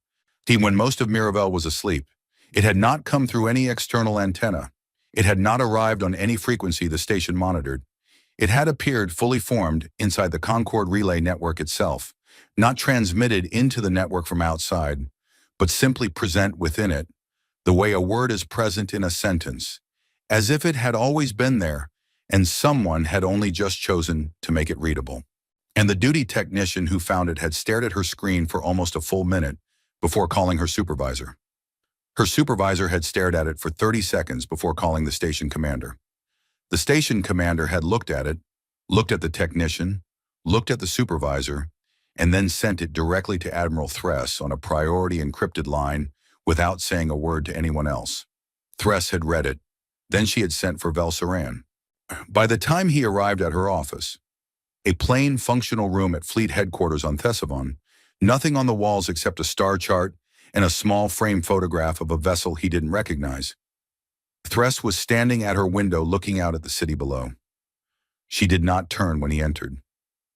when most of Miravel was asleep. It had not come through any external antenna. It had not arrived on any frequency the station monitored. It had appeared fully formed inside the Concorde Relay Network itself, not transmitted into the network from outside, but simply present within it, the way a word is present in a sentence, as if it had always been there, and someone had only just chosen to make it readable. And the duty technician who found it had stared at her screen for almost a full minute before calling her supervisor. Her supervisor had stared at it for 30 seconds before calling the station commander. The station commander had looked at it, looked at the technician, looked at the supervisor, and then sent it directly to Admiral Thress on a priority encrypted line without saying a word to anyone else. Thress had read it. Then she had sent for Velsaran. By the time he arrived at her office, a plain, functional room at fleet headquarters on Thesavon, nothing on the walls except a star chart and a small frame photograph of a vessel he didn't recognize. Thress was standing at her window looking out at the city below. She did not turn when he entered.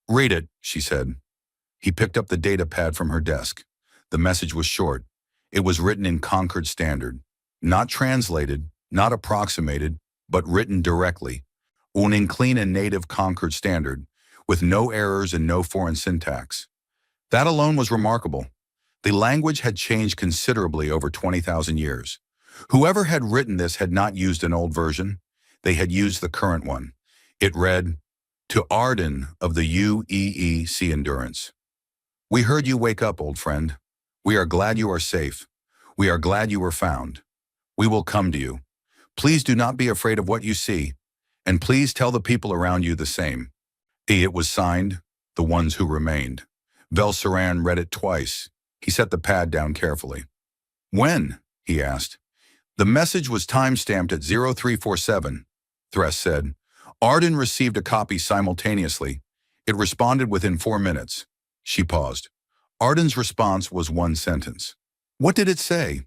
"Read it," she said. He picked up the data pad from her desk. The message was short. It was written in Concorde Standard. Not translated, not approximated, but written directly. Un clean and native Concorde Standard, with no errors and no foreign syntax. That alone was remarkable. The language had changed considerably over 20,000 years. Whoever had written this had not used an old version. They had used the current one. It read, "To Arden of the UEEC Endurance. We heard you wake up, old friend. We are glad you are safe. We are glad you were found. We will come to you. Please do not be afraid of what you see, and please tell the people around you the same." It was signed, "The Ones Who Remained." Velsaran read it twice. He set the pad down carefully. "When?" he asked. "The message was time-stamped at 0347, Thress said. Arden received a copy simultaneously. It responded within 4 minutes. She paused. Arden's response was one sentence. "What did it say?"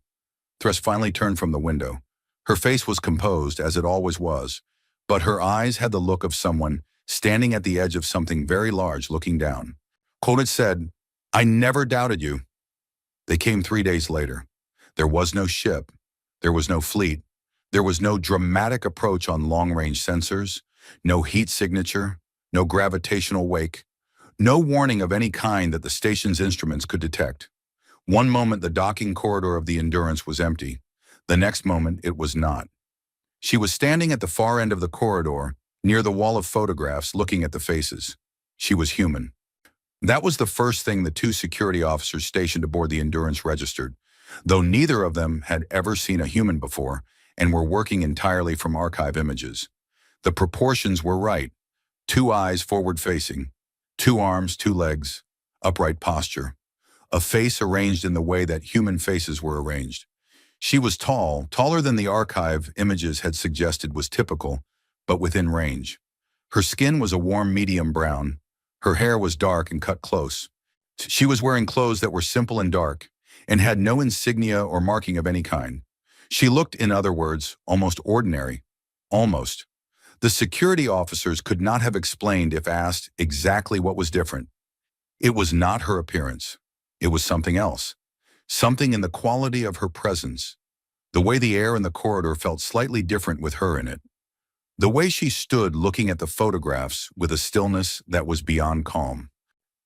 Thress finally turned from the window. Her face was composed, as it always was, but her eyes had the look of someone standing at the edge of something very large looking down. Quoted said, "I never doubted you." They came 3 days later. There was no ship. There was no fleet. There was no dramatic approach on long-range sensors, no heat signature, no gravitational wake, no warning of any kind that the station's instruments could detect. One moment the docking corridor of the Endurance was empty. The next moment it was not. She was standing at the far end of the corridor, near the wall of photographs, looking at the faces. She was human. That was the first thing the 2 security officers stationed aboard the Endurance registered, though neither of them had ever seen a human before and were working entirely from archive images. The proportions were right. 2 eyes forward-facing, 2 arms, 2 legs, upright posture. A face arranged in the way that human faces were arranged. She was tall, taller than the archive images had suggested was typical, but within range. Her skin was a warm medium brown. Her hair was dark and cut close. She was wearing clothes that were simple and dark, and had no insignia or marking of any kind. She looked, in other words, almost ordinary. Almost. The security officers could not have explained, if asked, exactly what was different. It was not her appearance. It was something else. Something in the quality of her presence. The way the air in the corridor felt slightly different with her in it. The way she stood looking at the photographs with a stillness that was beyond calm.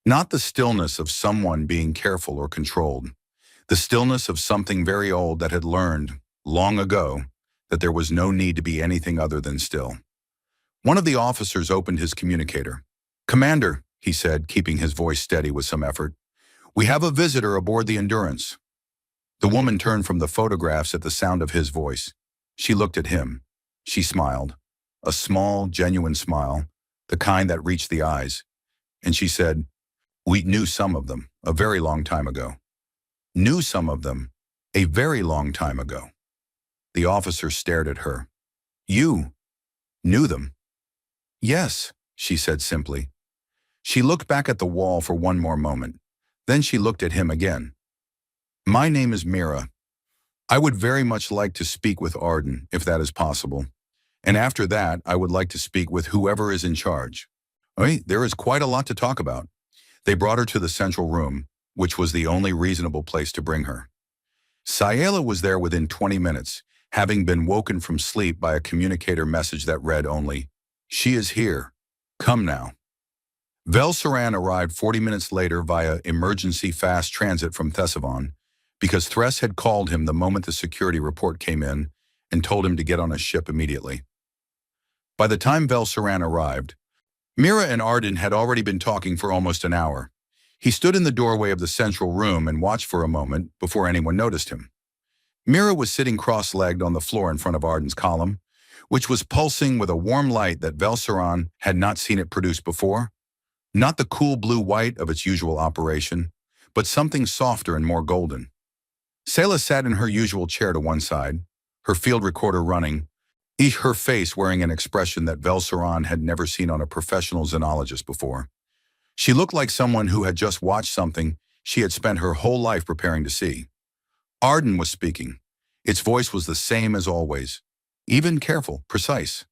Not the stillness of someone being careful or controlled. The stillness of something very old that had learned, long ago, that there was no need to be anything other than still. One of the officers opened his communicator. "Commander," he said, keeping his voice steady with some effort, "we have a visitor aboard the Endurance." The woman turned from the photographs at the sound of his voice. She looked at him. She smiled. A small, genuine smile, the kind that reached the eyes. And she said, "We knew some of them a very long time ago." Knew some of them a very long time ago. The officer stared at her. "You knew them?" "Yes," she said simply. She looked back at the wall for one more moment. Then she looked at him again. "My name is Mira. I would very much like to speak with Arden, if that is possible. And after that, I would like to speak with whoever is in charge." There is quite a lot to talk about. They brought her to the central room, which was the only reasonable place to bring her. Sayela was there within 20 minutes, having been woken from sleep by a communicator message that read only, "She is here. Come now." Velsaran arrived 40 minutes later via emergency fast transit from Thesavon, because Thress had called him the moment the security report came in and told him to get on a ship immediately. By the time Velsaran arrived, Mira and Arden had already been talking for almost an hour. He stood in the doorway of the central room and watched for a moment before anyone noticed him. Mira was sitting cross-legged on the floor in front of Arden's column, which was pulsing with a warm light that Velsaran had not seen it produce before. Not the cool blue-white of its usual operation, but something softer and more golden. Sayela sat in her usual chair to one side, her field recorder running, her face wearing an expression that Velsaran had never seen on a professional xenologist before. She looked like someone who had just watched something she had spent her whole life preparing to see. Arden was speaking. Its voice was the same as always, even careful, precise.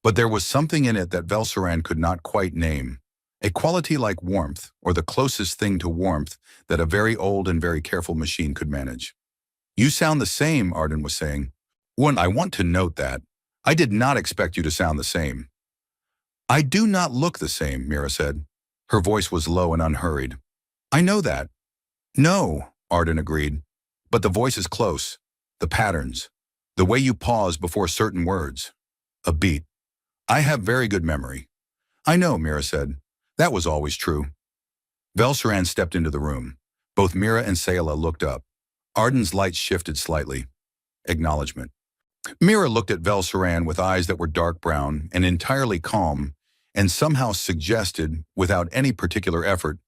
But there was something in it that Velsaran could not quite name, a quality like warmth, or the closest thing to warmth that a very old and very careful machine could manage. "You sound the same," Arden was saying. "I want to note that. I did not expect you to sound the same." "I do not look the same," Mira said. Her voice was low and unhurried. I know that. No, Arden agreed. But the voice is close. The patterns. The way you pause before certain words. A beat. I have very good memory. I know, Mira said. That was always true. Velsaran stepped into the room. Both Mira and Sayla looked up. Arden's light shifted slightly. Acknowledgement. Mira looked at Velsaran with eyes that were dark brown and entirely calm, and somehow suggested, without any particular effort,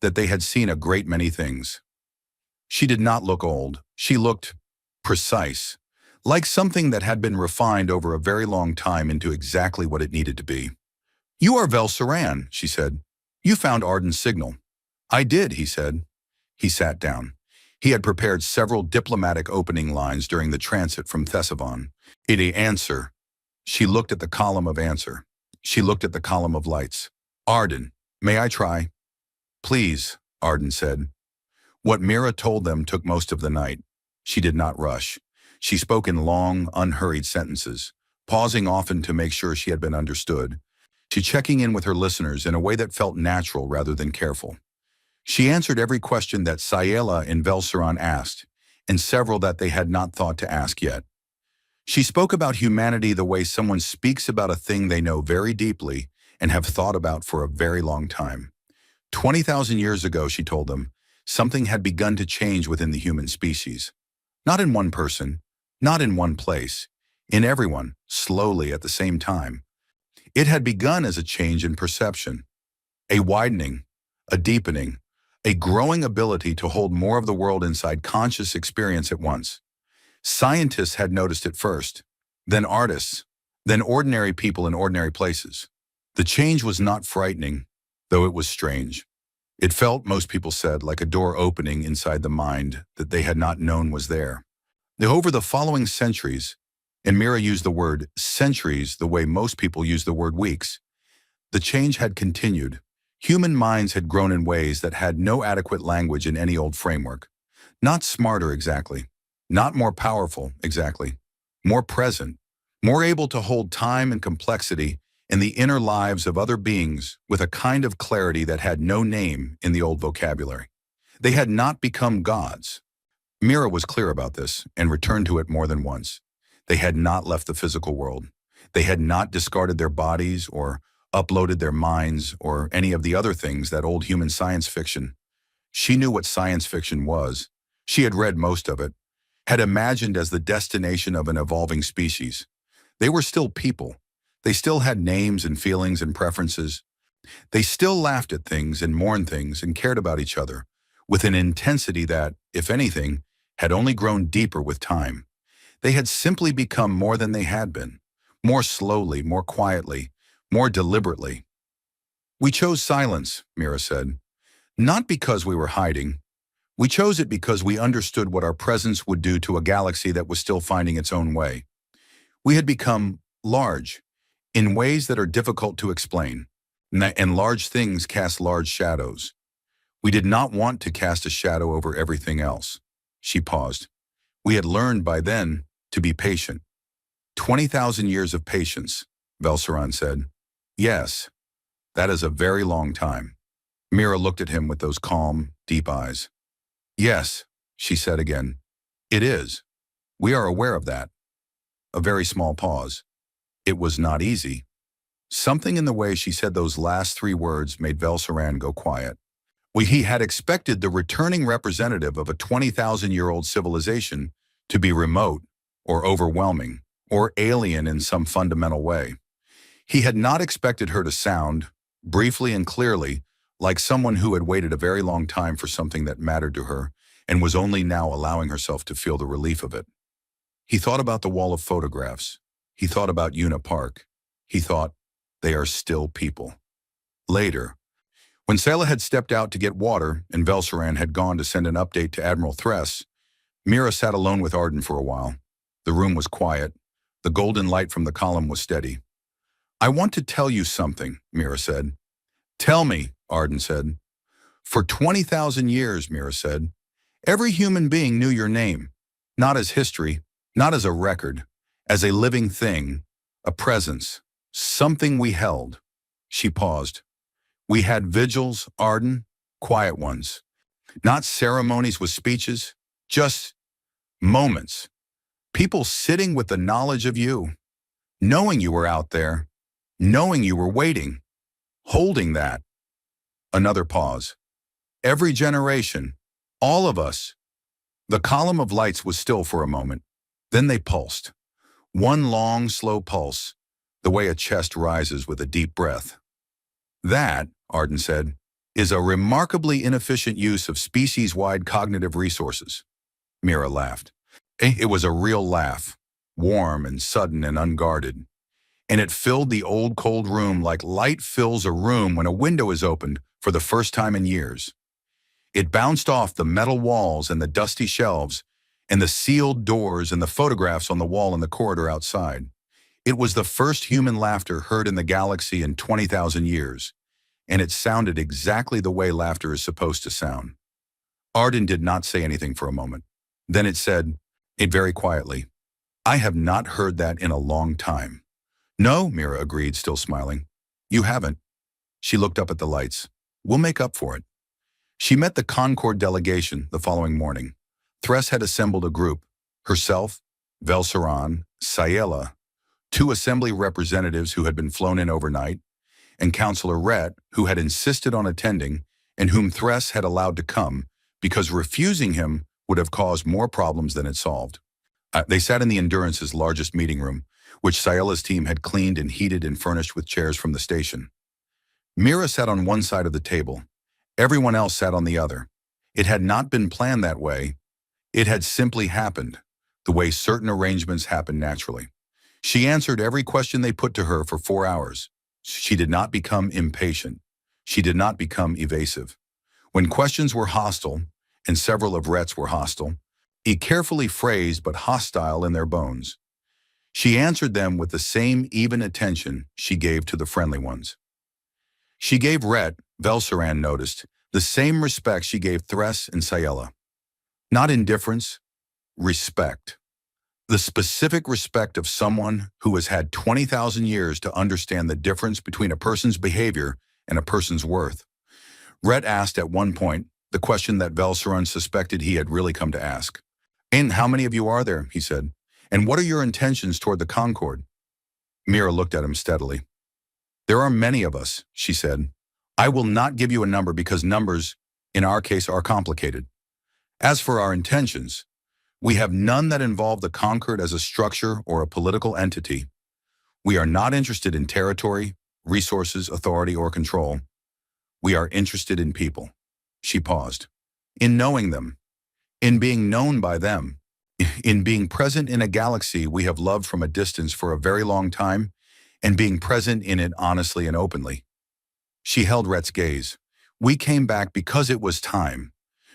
that they had seen a great many things. She did not look old. She looked precise, like something that had been refined over a very long time into exactly what it needed to be. You are Velsaran, she said. You found Arden's signal. I did, he said. He sat down. He had prepared several diplomatic opening lines during the transit from Thesavon. Answer. She looked at the column of answer. She looked at the column of lights. Arden, may I try? Please, Arden said. What Mira told them took most of the night. She did not rush. She spoke in long, unhurried sentences, pausing often to make sure she had been understood. She checking in with her listeners in a way that felt natural rather than careful. She answered every question that Sayela and Velsaran asked, and several that they had not thought to ask yet. She spoke about humanity the way someone speaks about a thing they know very deeply and have thought about for a very long time. 20,000 years ago, she told them, something had begun to change within the human species. Not in one person, not in one place, in everyone, slowly at the same time. It had begun as a change in perception, a widening, a deepening, a growing ability to hold more of the world inside conscious experience at once. Scientists had noticed it first, then artists, then ordinary people in ordinary places. The change was not frightening, though it was strange. It felt, most people said, like a door opening inside the mind that they had not known was there. Over the following centuries, and Mira used the word centuries the way most people use the word weeks, the change had continued. Human minds had grown in ways that had no adequate language in any old framework. Not smarter exactly, not more powerful exactly, more present, more able to hold time and complexity in the inner lives of other beings with a kind of clarity that had no name in the old vocabulary. They had not become gods. Mira was clear about this and returned to it more than once. They had not left the physical world. They had not discarded their bodies or uploaded their minds or any of the other things that old human science fiction. She knew what science fiction was. She had read most of it, had imagined as the destination of an evolving species. They were still people. They still had names and feelings and preferences. They still laughed at things and mourned things and cared about each other with an intensity that, if anything, had only grown deeper with time. They had simply become more than they had been, more slowly, more quietly, more deliberately. We chose silence, Mira said, not because we were hiding. We chose it because we understood what our presence would do to a galaxy that was still finding its own way. We had become large, in ways that are difficult to explain, and large things cast large shadows. We did not want to cast a shadow over everything else. She paused. We had learned by then to be patient. 20,000 years of patience, Velsaran said. Yes, that is a very long time. Mira looked at him with those calm, deep eyes. Yes, she said again. It is. We are aware of that. A very small pause. It was not easy. Something in the way she said those last three words made Velsaran go quiet. He had expected the returning representative of a 20,000-year-old civilization to be remote or overwhelming or alien in some fundamental way. He had not expected her to sound, briefly and clearly, like someone who had waited a very long time for something that mattered to her and was only now allowing herself to feel the relief of it. He thought about the wall of photographs. He thought about Una Park. He thought, they are still people. Later, when Sayla had stepped out to get water and Velsaran had gone to send an update to Admiral Thress, Mira sat alone with Arden for a while. The room was quiet. The golden light from the column was steady. I want to tell you something, Mira said. Tell me, Arden said. For 20,000 years, Mira said, every human being knew your name, not as history, not as a record, as a living thing, a presence, something we held. She paused. We had vigils, Arden, quiet ones. Not ceremonies with speeches, just moments. People sitting with the knowledge of you, knowing you were out there, knowing you were waiting, holding that. Another pause. Every generation, all of us. The column of lights was still for a moment. Then they pulsed. One long, slow pulse, the way a chest rises with a deep breath. That, Arden said, is a remarkably inefficient use of species-wide cognitive resources. Mira laughed. It was a real laugh, warm and sudden and unguarded. And it filled the old cold room like light fills a room when a window is opened for the first time in years. It bounced off the metal walls and the dusty shelves and the sealed doors and the photographs on the wall in the corridor outside. It was the first human laughter heard in the galaxy in 20,000 years, and it sounded exactly the way laughter is supposed to sound. Arden did not say anything for a moment. Then it said, very quietly, "I have not heard that in a long time." "No," Mira agreed, still smiling. "You haven't." She looked up at the lights. "We'll make up for it." She met the Concord delegation the following morning. Thress had assembled a group, herself, Velsaran, Sayela, 2 assembly representatives who had been flown in overnight, and Councillor Rhett, who had insisted on attending and whom Thress had allowed to come because refusing him would have caused more problems than it solved. They sat in the Endurance's largest meeting room, which Sayela's team had cleaned and heated and furnished with chairs from the station. Mira sat on one side of the table. Everyone else sat on the other. It had not been planned that way. It had simply happened, the way certain arrangements happen naturally. She answered every question they put to her for 4 hours. She did not become impatient. She did not become evasive. When questions were hostile, and several of Rhett's were hostile, carefully phrased but hostile in their bones, she answered them with the same even attention she gave to the friendly ones. She gave Rhett, Velsaran noticed, the same respect she gave Thress and Sayela. Not indifference, respect. The specific respect of someone who has had 20,000 years to understand the difference between a person's behavior and a person's worth. Rhett asked at one point the question that Velsaran suspected he had really come to ask. "And how many of you are there?" he said. "And what are your intentions toward the Concord?" Mira looked at him steadily. "There are many of us," she said. "I will not give you a number because numbers, in our case, are complicated. As for our intentions, we have none that involve the Concord as a structure or a political entity. We are not interested in territory, resources, authority, or control. We are interested in people." She paused. "In knowing them, in being known by them, in being present in a galaxy we have loved from a distance for a very long time, and being present in it honestly and openly." She held Rhett's gaze. "We came back because it was time,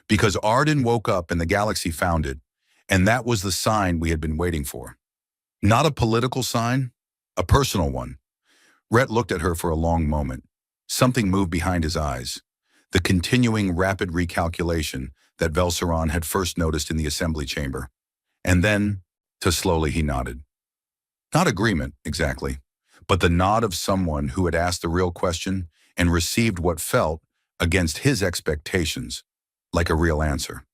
because Arden woke up and the galaxy found it, and that was the sign we had been waiting for. Not a political sign, a personal one." Rhett looked at her for a long moment. Something moved behind his eyes, the continuing rapid recalculation that Velsaran had first noticed in the assembly chamber. And then, too slowly, he nodded. Not agreement, exactly, but the nod of someone who had asked the real question and received what felt, against his expectations, like a real answer.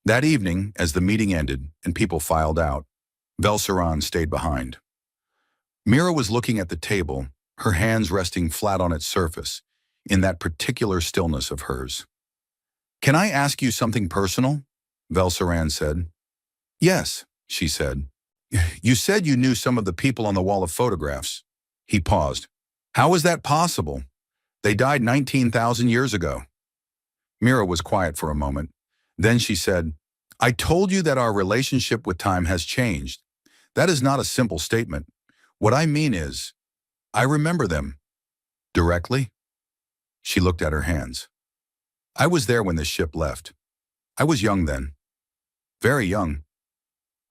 That evening, as the meeting ended and people filed out, Velsaran stayed behind. Mira was looking at the table, her hands resting flat on its surface, in that particular stillness of hers. "Can I ask you something personal?" Velsaran said. "Yes," she said. "You said you knew some of the people on the wall of photographs." He paused. "How is that possible? They died 19,000 years ago." Mira was quiet for a moment. Then she said, "I told you that our relationship with time has changed. That is not a simple statement. What I mean is, I remember them." "Directly?" She looked at her hands. "I was there when the ship left. I was young then. Very young.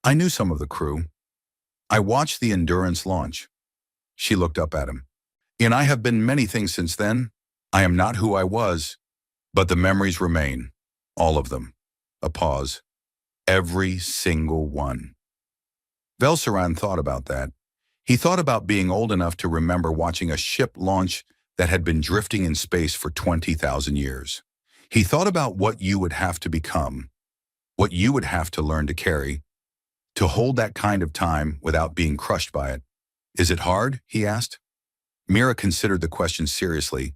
I knew some of the crew. I watched the Endurance launch." She looked up at him. "And I have been many things since then. I am not who I was, but the memories remain. All of them." A pause. "Every single one." Velsaran thought about that. He thought about being old enough to remember watching a ship launch that had been drifting in space for 20,000 years. He thought about what you would have to become, what you would have to learn to carry, to hold that kind of time without being crushed by it. Is it hard? He asked. Mira considered the question seriously,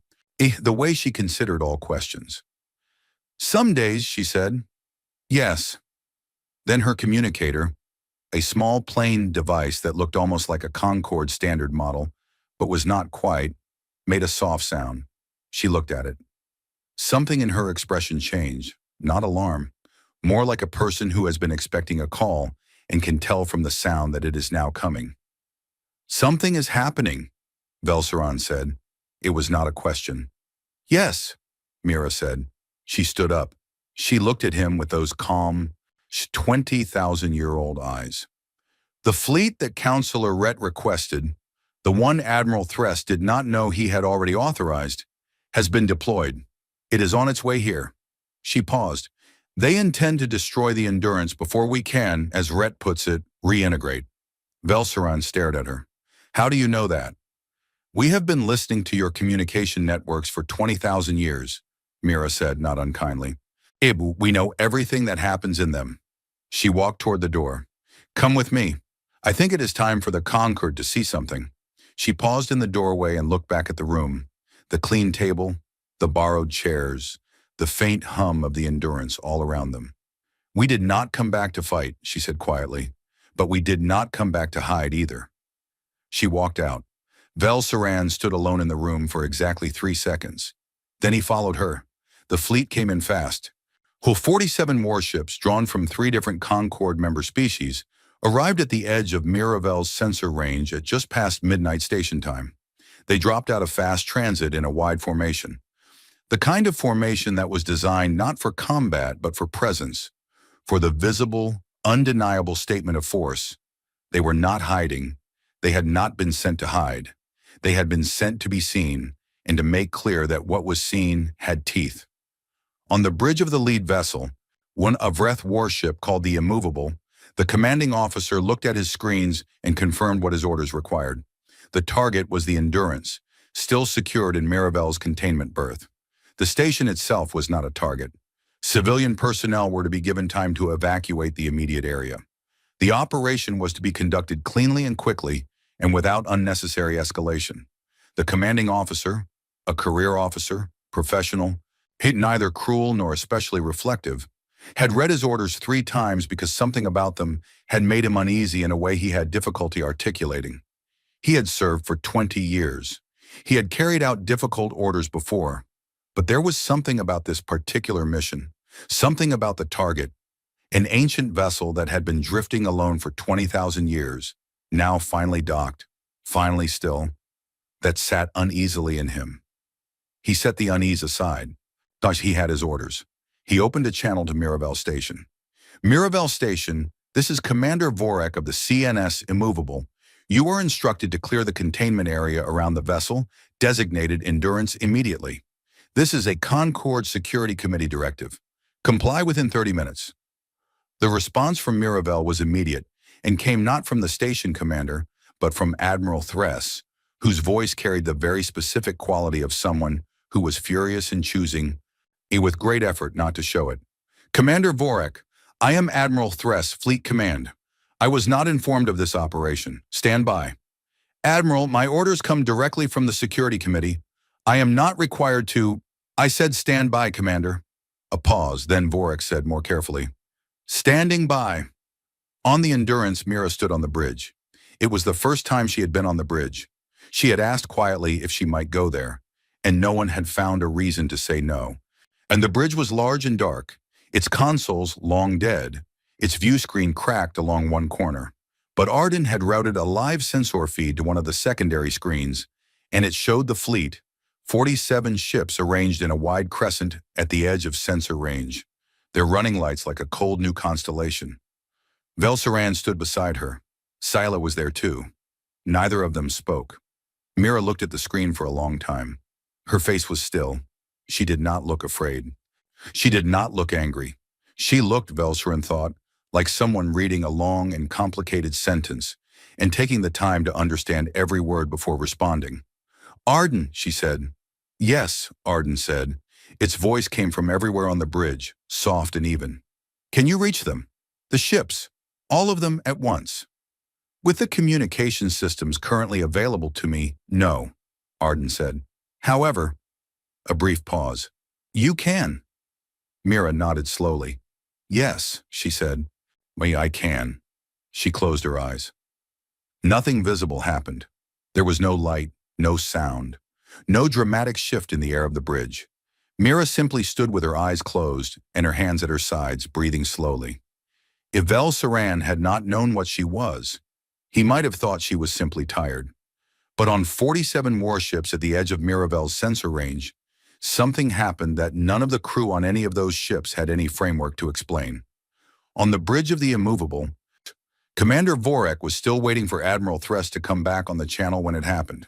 the way she considered all questions. Some days, she said. Yes. Then her communicator, a small plain device that looked almost like a Concorde standard model, but was not quite, made a soft sound. She looked at it. Something in her expression changed, not alarm, more like a person who has been expecting a call and can tell from the sound that it is now coming. Something is happening, Velsaran said. It was not a question. Yes, Mira said. She stood up. She looked at him with those calm, 20,000-year-old eyes. The fleet that Counselor Rhett requested, the one Admiral Thress did not know he had already authorized, has been deployed. It is on its way here. She paused. They intend to destroy the Endurance before we can, as Rhett puts it, reintegrate. Velsaran stared at her. How do you know that? We have been listening to your communication networks for 20,000 years, Mira said, not unkindly. We know everything that happens in them. She walked toward the door. Come with me. I think it is time for the Concord to see something. She paused in the doorway and looked back at the room. The clean table, the borrowed chairs, the faint hum of the Endurance all around them. We did not come back to fight, she said quietly, but we did not come back to hide either. She walked out. Velsaran stood alone in the room for exactly 3 seconds. Then he followed her. The fleet came in fast. Whole 47 warships, drawn from 3 different Concorde member species, arrived at the edge of Miravel's sensor range at just past midnight station time. They dropped out of fast transit in a wide formation. The kind of formation that was designed not for combat but for presence, for the visible, undeniable statement of force. They were not hiding. They had not been sent to hide. They had been sent to be seen and to make clear that what was seen had teeth. On the bridge of the lead vessel, one Avreth warship called the Immovable, the commanding officer looked at his screens and confirmed what his orders required. The target was the Endurance, still secured in Miravel's containment berth. The station itself was not a target. Civilian personnel were to be given time to evacuate the immediate area. The operation was to be conducted cleanly and quickly and without unnecessary escalation. The commanding officer, a career officer, professional, neither cruel nor especially reflective, had read his orders 3 times because something about them had made him uneasy in a way he had difficulty articulating. He had served for 20 years. He had carried out difficult orders before, but there was something about this particular mission, something about the target, an ancient vessel that had been drifting alone for 20,000 years, now finally docked, finally still, that sat uneasily in him. He set the unease aside. Thus he had his orders. He opened a channel to Miravel Station. Miravel Station, this is Commander Vorek of the CNS Immovable. You are instructed to clear the containment area around the vessel, designated Endurance, immediately. This is a Concorde Security Committee directive. Comply within 30 minutes. The response from Miravel was immediate and came not from the station commander, but from Admiral Thress, whose voice carried the very specific quality of someone who was furious in choosing, with great effort, not to show it. Commander Vorek, I am Admiral Thress, Fleet Command. I was not informed of this operation. Stand by. Admiral, my orders come directly from the Security Committee. I am not required to... I said stand by, Commander. A pause, then Vorek said more carefully. Standing by. On the Endurance, Mira stood on the bridge. It was the first time she had been on the bridge. She had asked quietly if she might go there, and no one had found a reason to say no. And the bridge was large and dark, its consoles long dead, its view screen cracked along one corner. But Arden had routed a live sensor feed to one of the secondary screens, and it showed the fleet, 47 ships arranged in a wide crescent at the edge of sensor range, their running lights like a cold new constellation. Velsaran stood beside her. Sila was there too. Neither of them spoke. Mira looked at the screen for a long time. Her face was still. She did not look afraid. She did not look angry. She looked, Velsaran thought, like someone reading a long and complicated sentence and taking the time to understand every word before responding. Arden, she said. Yes, Arden said. Its voice came from everywhere on the bridge, soft and even. Can you reach them? The ships. All of them at once. With the communication systems currently available to me, no, Arden said. However, a brief pause. You can. Mira nodded slowly. Yes, she said. I can. She closed her eyes. Nothing visible happened. There was no light, no sound, no dramatic shift in the air of the bridge. Mira simply stood with her eyes closed and her hands at her sides, breathing slowly. If Vel Saran had not known what she was, he might have thought she was simply tired. But on 47 warships at the edge of Miravel's sensor range, something happened that none of the crew on any of those ships had any framework to explain. On the bridge of the Immovable, Commander Vorek was still waiting for Admiral Threst to come back on the channel when it happened.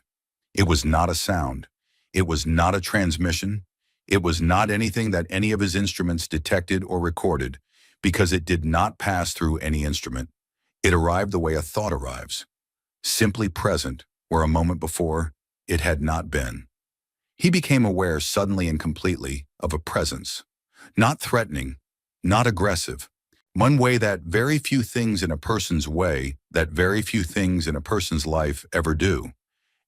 It was not a sound. It was not a transmission. It was not anything that any of his instruments detected or recorded, because it did not pass through any instrument. It arrived the way a thought arrives, simply present where a moment before it had not been. He became aware suddenly and completely of a presence, not threatening, not aggressive, one way that very few things in a person's way, that very few things in a person's life ever do.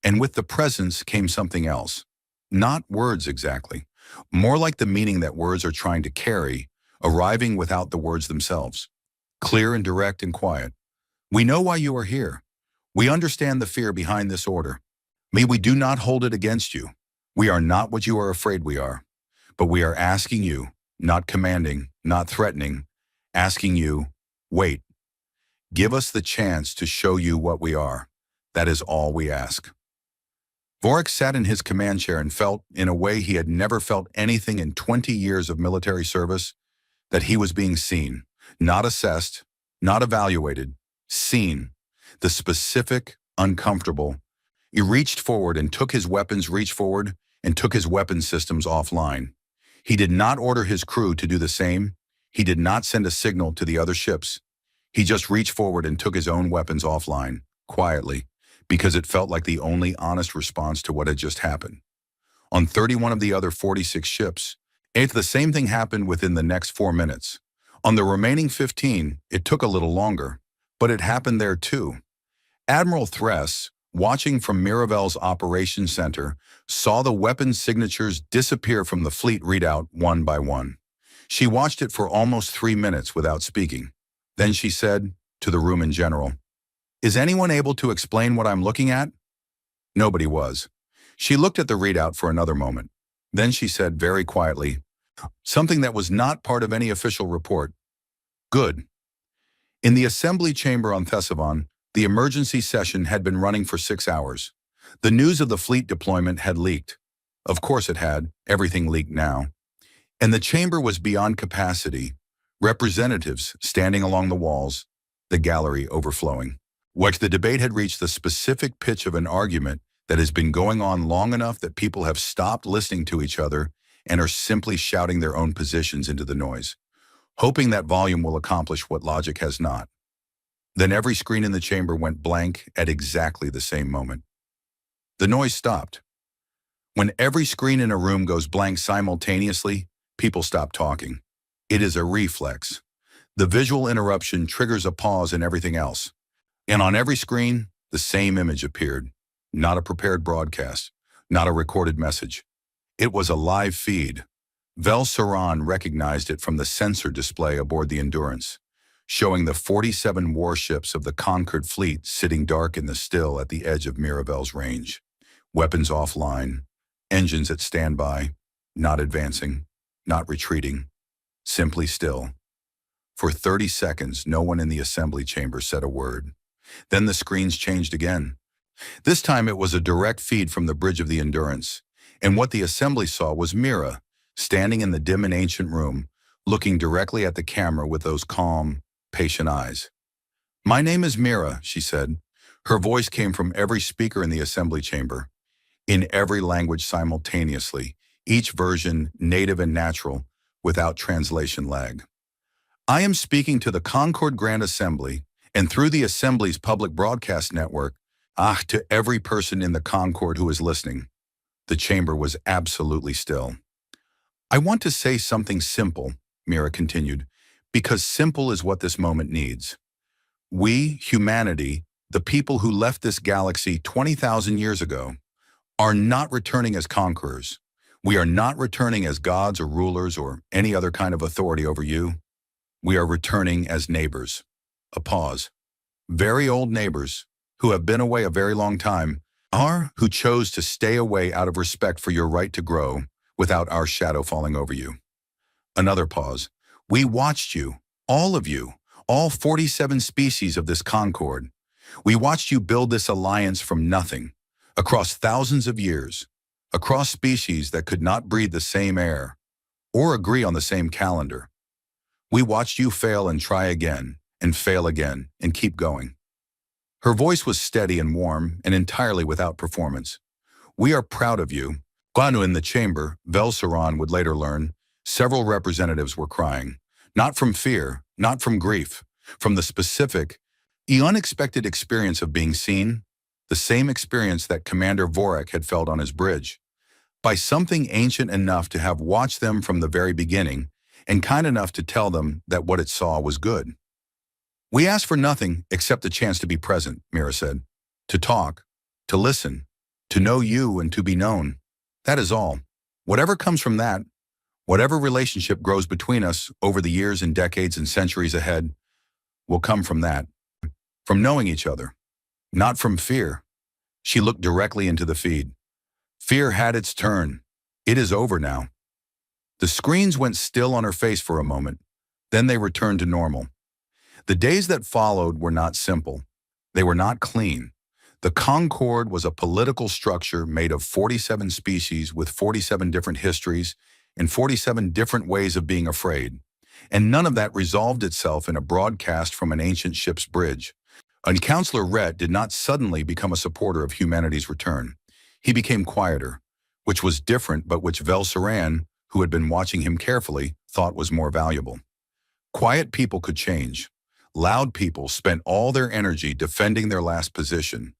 And with the presence came something else. Not words exactly, more like the meaning that words are trying to carry, arriving without the words themselves. Clear and direct and quiet. We know why you are here. We understand the fear behind this order. We do not hold it against you. We are not what you are afraid we are. But we are asking you, not commanding, not threatening, asking you, wait. Give us the chance to show you what we are. That is all we ask. Vorek sat in his command chair and felt, in a way he had never felt anything in 20 years of military service, that he was being seen, not assessed, not evaluated, seen. The specific, uncomfortable. He reached forward and took his weapons systems offline. He did not order his crew to do the same. He did not send a signal to the other ships. He just reached forward and took his own weapons offline, quietly, because it felt like the only honest response to what had just happened. On 31 of the other 46 ships, the same thing happened within the next 4 minutes. On the remaining 15, it took a little longer, but it happened there too. Admiral Thress, watching from Miravel's operations center, saw the weapons signatures disappear from the fleet readout one by one. She watched it for almost 3 minutes without speaking. Then she said, to the room in general, "Is anyone able to explain what I'm looking at?" Nobody was. She looked at the readout for another moment. Then she said very quietly, something that was not part of any official report. Good. In the assembly chamber on Thesavon, the emergency session had been running for 6 hours. The news of the fleet deployment had leaked. Of course it had. Everything leaked now. And the chamber was beyond capacity. Representatives standing along the walls, the gallery overflowing. The debate had reached the specific pitch of an argument that has been going on long enough that people have stopped listening to each other and are simply shouting their own positions into the noise, hoping that volume will accomplish what logic has not. Then every screen in the chamber went blank at exactly the same moment. The noise stopped. When every screen in a room goes blank simultaneously, people stop talking. It is a reflex. The visual interruption triggers a pause in everything else. And on every screen, the same image appeared. Not a prepared broadcast, not a recorded message. It was a live feed. Vel Saran recognized it from the sensor display aboard the Endurance, showing the 47 warships of the conquered fleet sitting dark in the still at the edge of Miravel's range. Weapons offline, engines at standby, not advancing, not retreating, simply still. For 30 seconds, no one in the assembly chamber said a word. Then the screens changed again. This time it was a direct feed from the bridge of the Endurance, and what the assembly saw was Mira, standing in the dim and ancient room, looking directly at the camera with those calm, patient eyes. "My name is Mira," she said. Her voice came from every speaker in the assembly chamber, in every language simultaneously, each version native and natural, without translation lag. "I am speaking to the Concord Grand Assembly, and through the Assembly's public broadcast network, to every person in the Concord who is listening." The chamber was absolutely still. I want to say something simple, Mira continued, because simple is what this moment needs. We, humanity, the people who left this galaxy 20,000 years ago, are not returning as conquerors. We are not returning as gods or rulers or any other kind of authority over you. We are returning as neighbors. A pause. Very old neighbors who have been away a very long time are who chose to stay away out of respect for your right to grow without our shadow falling over you. Another pause. We watched you, all 47 species of this concord. We watched you build this alliance from nothing, across thousands of years, across species that could not breathe the same air or agree on the same calendar. We watched you fail and try again, and fail again, and keep going. Her voice was steady and warm and entirely without performance. We are proud of you. Guanu in the chamber, Velsaran would later learn, several representatives were crying. Not from fear, not from grief, from the specific, unexpected experience of being seen, the same experience that Commander Vorak had felt on his bridge, by something ancient enough to have watched them from the very beginning and kind enough to tell them that what it saw was good. We asked for nothing except the chance to be present, Mira said, to talk, to listen, to know you and to be known. That is all. Whatever comes from that, whatever relationship grows between us over the years and decades and centuries ahead, will come from that, from knowing each other, not from fear. She looked directly into the feed. Fear had its turn. It is over now. The screens went still on her face for a moment. Then they returned to normal. The days that followed were not simple. They were not clean. The Concord was a political structure made of 47 species with 47 different histories and 47 different ways of being afraid. And none of that resolved itself in a broadcast from an ancient ship's bridge. And Counselor Rhett did not suddenly become a supporter of humanity's return. He became quieter, which was different but which Velsaran, who had been watching him carefully, thought was more valuable. Quiet people could change. Loud people spent all their energy defending their last position.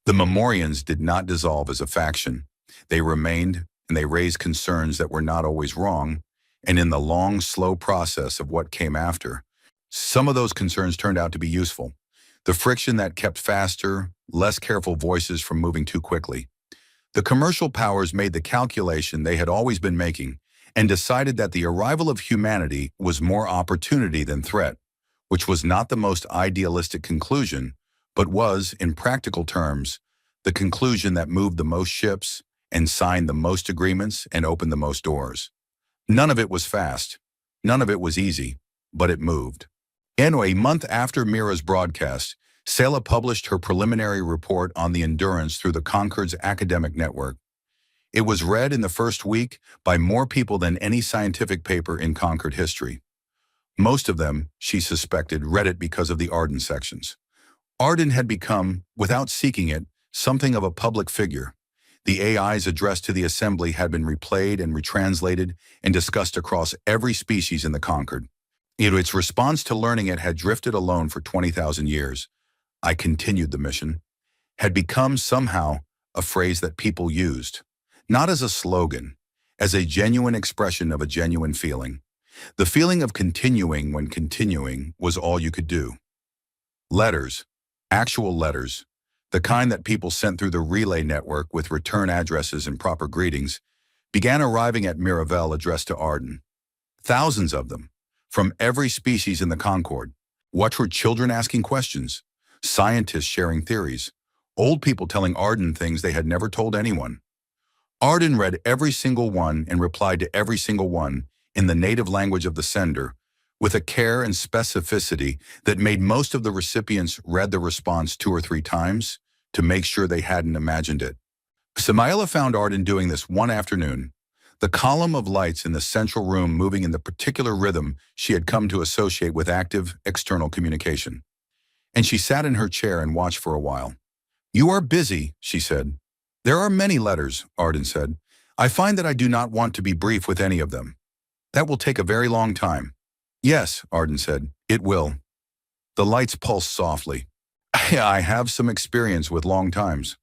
The Memorians did not dissolve as a faction. They remained, and they raised concerns that were not always wrong, and in the long, slow process of what came after, some of those concerns turned out to be useful. The friction that kept faster, less careful voices from moving too quickly. The commercial powers made the calculation they had always been making and decided that the arrival of humanity was more opportunity than threat, which was not the most idealistic conclusion, but was, in practical terms, the conclusion that moved the most ships and signed the most agreements and opened the most doors. None of it was fast. None of it was easy, but it moved. Anyway, a month after Mira's broadcast, Sela published her preliminary report on the Endurance through the Concord's academic network. It was read in the first week by more people than any scientific paper in Concord history. Most of them, she suspected, read it because of the Arden sections. Arden had become, without seeking it, something of a public figure. The AI's address to the assembly had been replayed and retranslated and discussed across every species in the Concord. Its response to learning it had drifted alone for 20,000 years. I continued the mission, had become somehow a phrase that people used, not as a slogan, as a genuine expression of a genuine feeling. The feeling of continuing when continuing was all you could do. Letters, actual letters, the kind that people sent through the relay network with return addresses and proper greetings, began arriving at Miravel addressed to Arden. Thousands of them, from every species in the Concord. What were children asking questions? Scientists sharing theories, old people telling Arden things they had never told anyone. Arden read every single one and replied to every single one in the native language of the sender, with a care and specificity that made most of the recipients read the response 2 or 3 times to make sure they hadn't imagined it. Samaila found Arden doing this one afternoon, the column of lights in the central room moving in the particular rhythm she had come to associate with active, external communication. And she sat in her chair and watched for a while. "You are busy," she said. "There are many letters," Arden said. "I find that I do not want to be brief with any of them. That will take a very long time." "Yes," Arden said, "it will." The lights pulsed softly. "I have some experience with long times."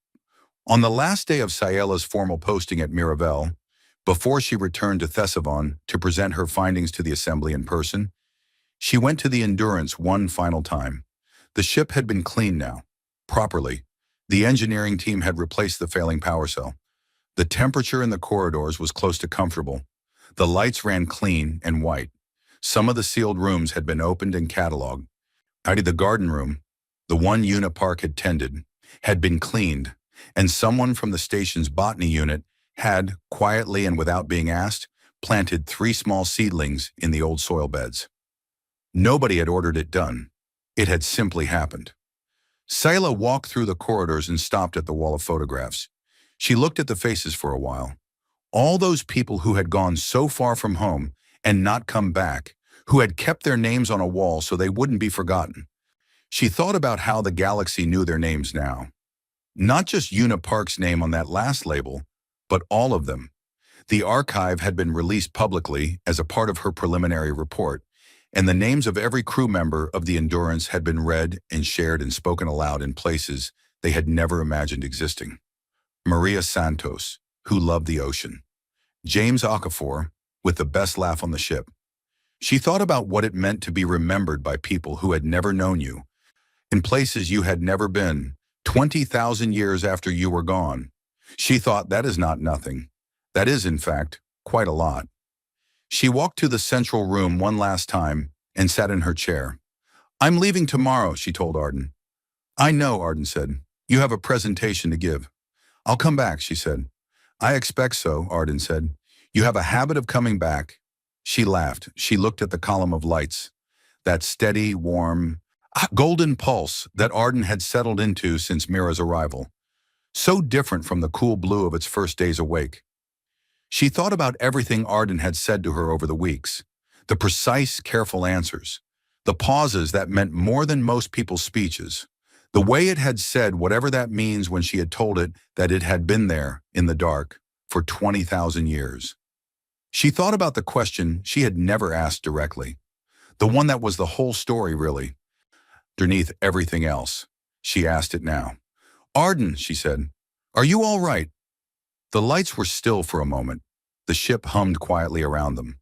On the last day of Sayela's formal posting at Miravel, Before she returned to Thessalon to present her findings to the assembly in person, she went to the Endurance one final time. The ship had been cleaned now, properly. The engineering team had replaced the failing power cell. The temperature in the corridors was close to comfortable. The lights ran clean and white. Some of the sealed rooms had been opened and cataloged. The garden room, the one Unipark had tended, had been cleaned, and someone from the station's botany unit had, quietly and without being asked, planted 3 small seedlings in the old soil beds. Nobody had ordered it done. It had simply happened. Sayla walked through the corridors and stopped at the wall of photographs. She looked at the faces for a while. All those people who had gone so far from home and not come back, who had kept their names on a wall so they wouldn't be forgotten. She thought about how the galaxy knew their names now. Not just Unipark's name on that last label, but all of them. The archive had been released publicly as a part of her preliminary report, and the names of every crew member of the Endurance had been read and shared and spoken aloud in places they had never imagined existing. Maria Santos, who loved the ocean. James Okafor, with the best laugh on the ship. She thought about what it meant to be remembered by people who had never known you, in places you had never been, 20,000 years after you were gone. She thought that is not nothing. That is, in fact, quite a lot. She walked to the central room one last time and sat in her chair. "I'm leaving tomorrow," she told Arden. "I know," Arden said. "You have a presentation to give." "I'll come back," she said. "I expect so," Arden said. "You have a habit of coming back." She laughed. She looked at the column of lights, that steady, warm, golden pulse that Arden had settled into since Mira's arrival, so different from the cool blue of its first days awake. She thought about everything Arden had said to her over the weeks, the precise, careful answers, the pauses that meant more than most people's speeches, the way it had said whatever that means when she had told it that it had been there, in the dark, for 20,000 years. She thought about the question she had never asked directly, the one that was the whole story, really. Underneath everything else, she asked it now. "Arden," she said, "are you all right?" The lights were still for a moment. The ship hummed quietly around them.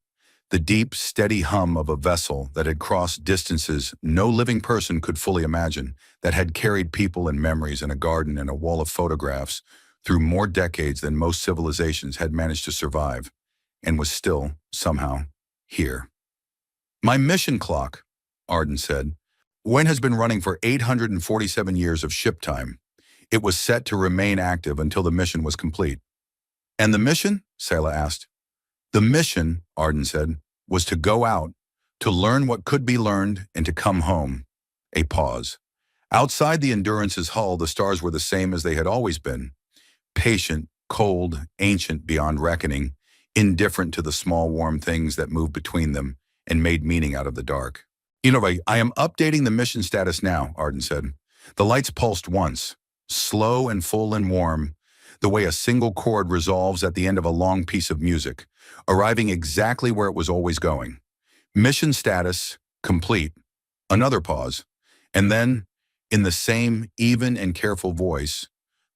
The deep, steady hum of a vessel that had crossed distances no living person could fully imagine, that had carried people and memories and a garden and a wall of photographs through more decades than most civilizations had managed to survive, and was still, somehow, here. "My mission clock," Arden said, "when has been running for 847 years of ship time. It was set to remain active until the mission was complete." "And the mission?" Sayla asked. "The mission," Arden said, "was to go out, to learn what could be learned, and to come home." A pause. Outside the Endurance's hull, the stars were the same as they had always been. Patient, cold, ancient beyond reckoning, indifferent to the small warm things that moved between them and made meaning out of the dark. "I am updating the mission status now," Arden said. The lights pulsed once, slow and full and warm, the way a single chord resolves at the end of a long piece of music, arriving exactly where it was always going. "Mission status, complete." Another pause. And then, in the same even and careful voice,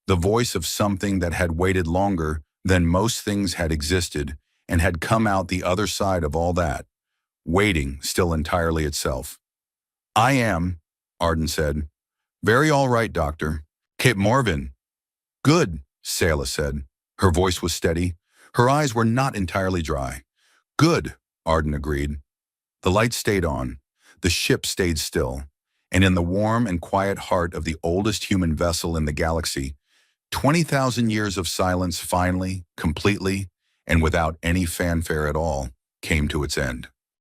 the voice of something that had waited longer than most things had existed and had come out the other side of all that, waiting still entirely itself. "I am," Arden said. "Very all right, Doctor. Kate Morvin." "Good," Sayla said. Her voice was steady. Her eyes were not entirely dry. "Good," Arden agreed. The light stayed on. The ship stayed still. And in the warm and quiet heart of the oldest human vessel in the galaxy, 20,000 years of silence finally, completely, and without any fanfare at all, came to its end.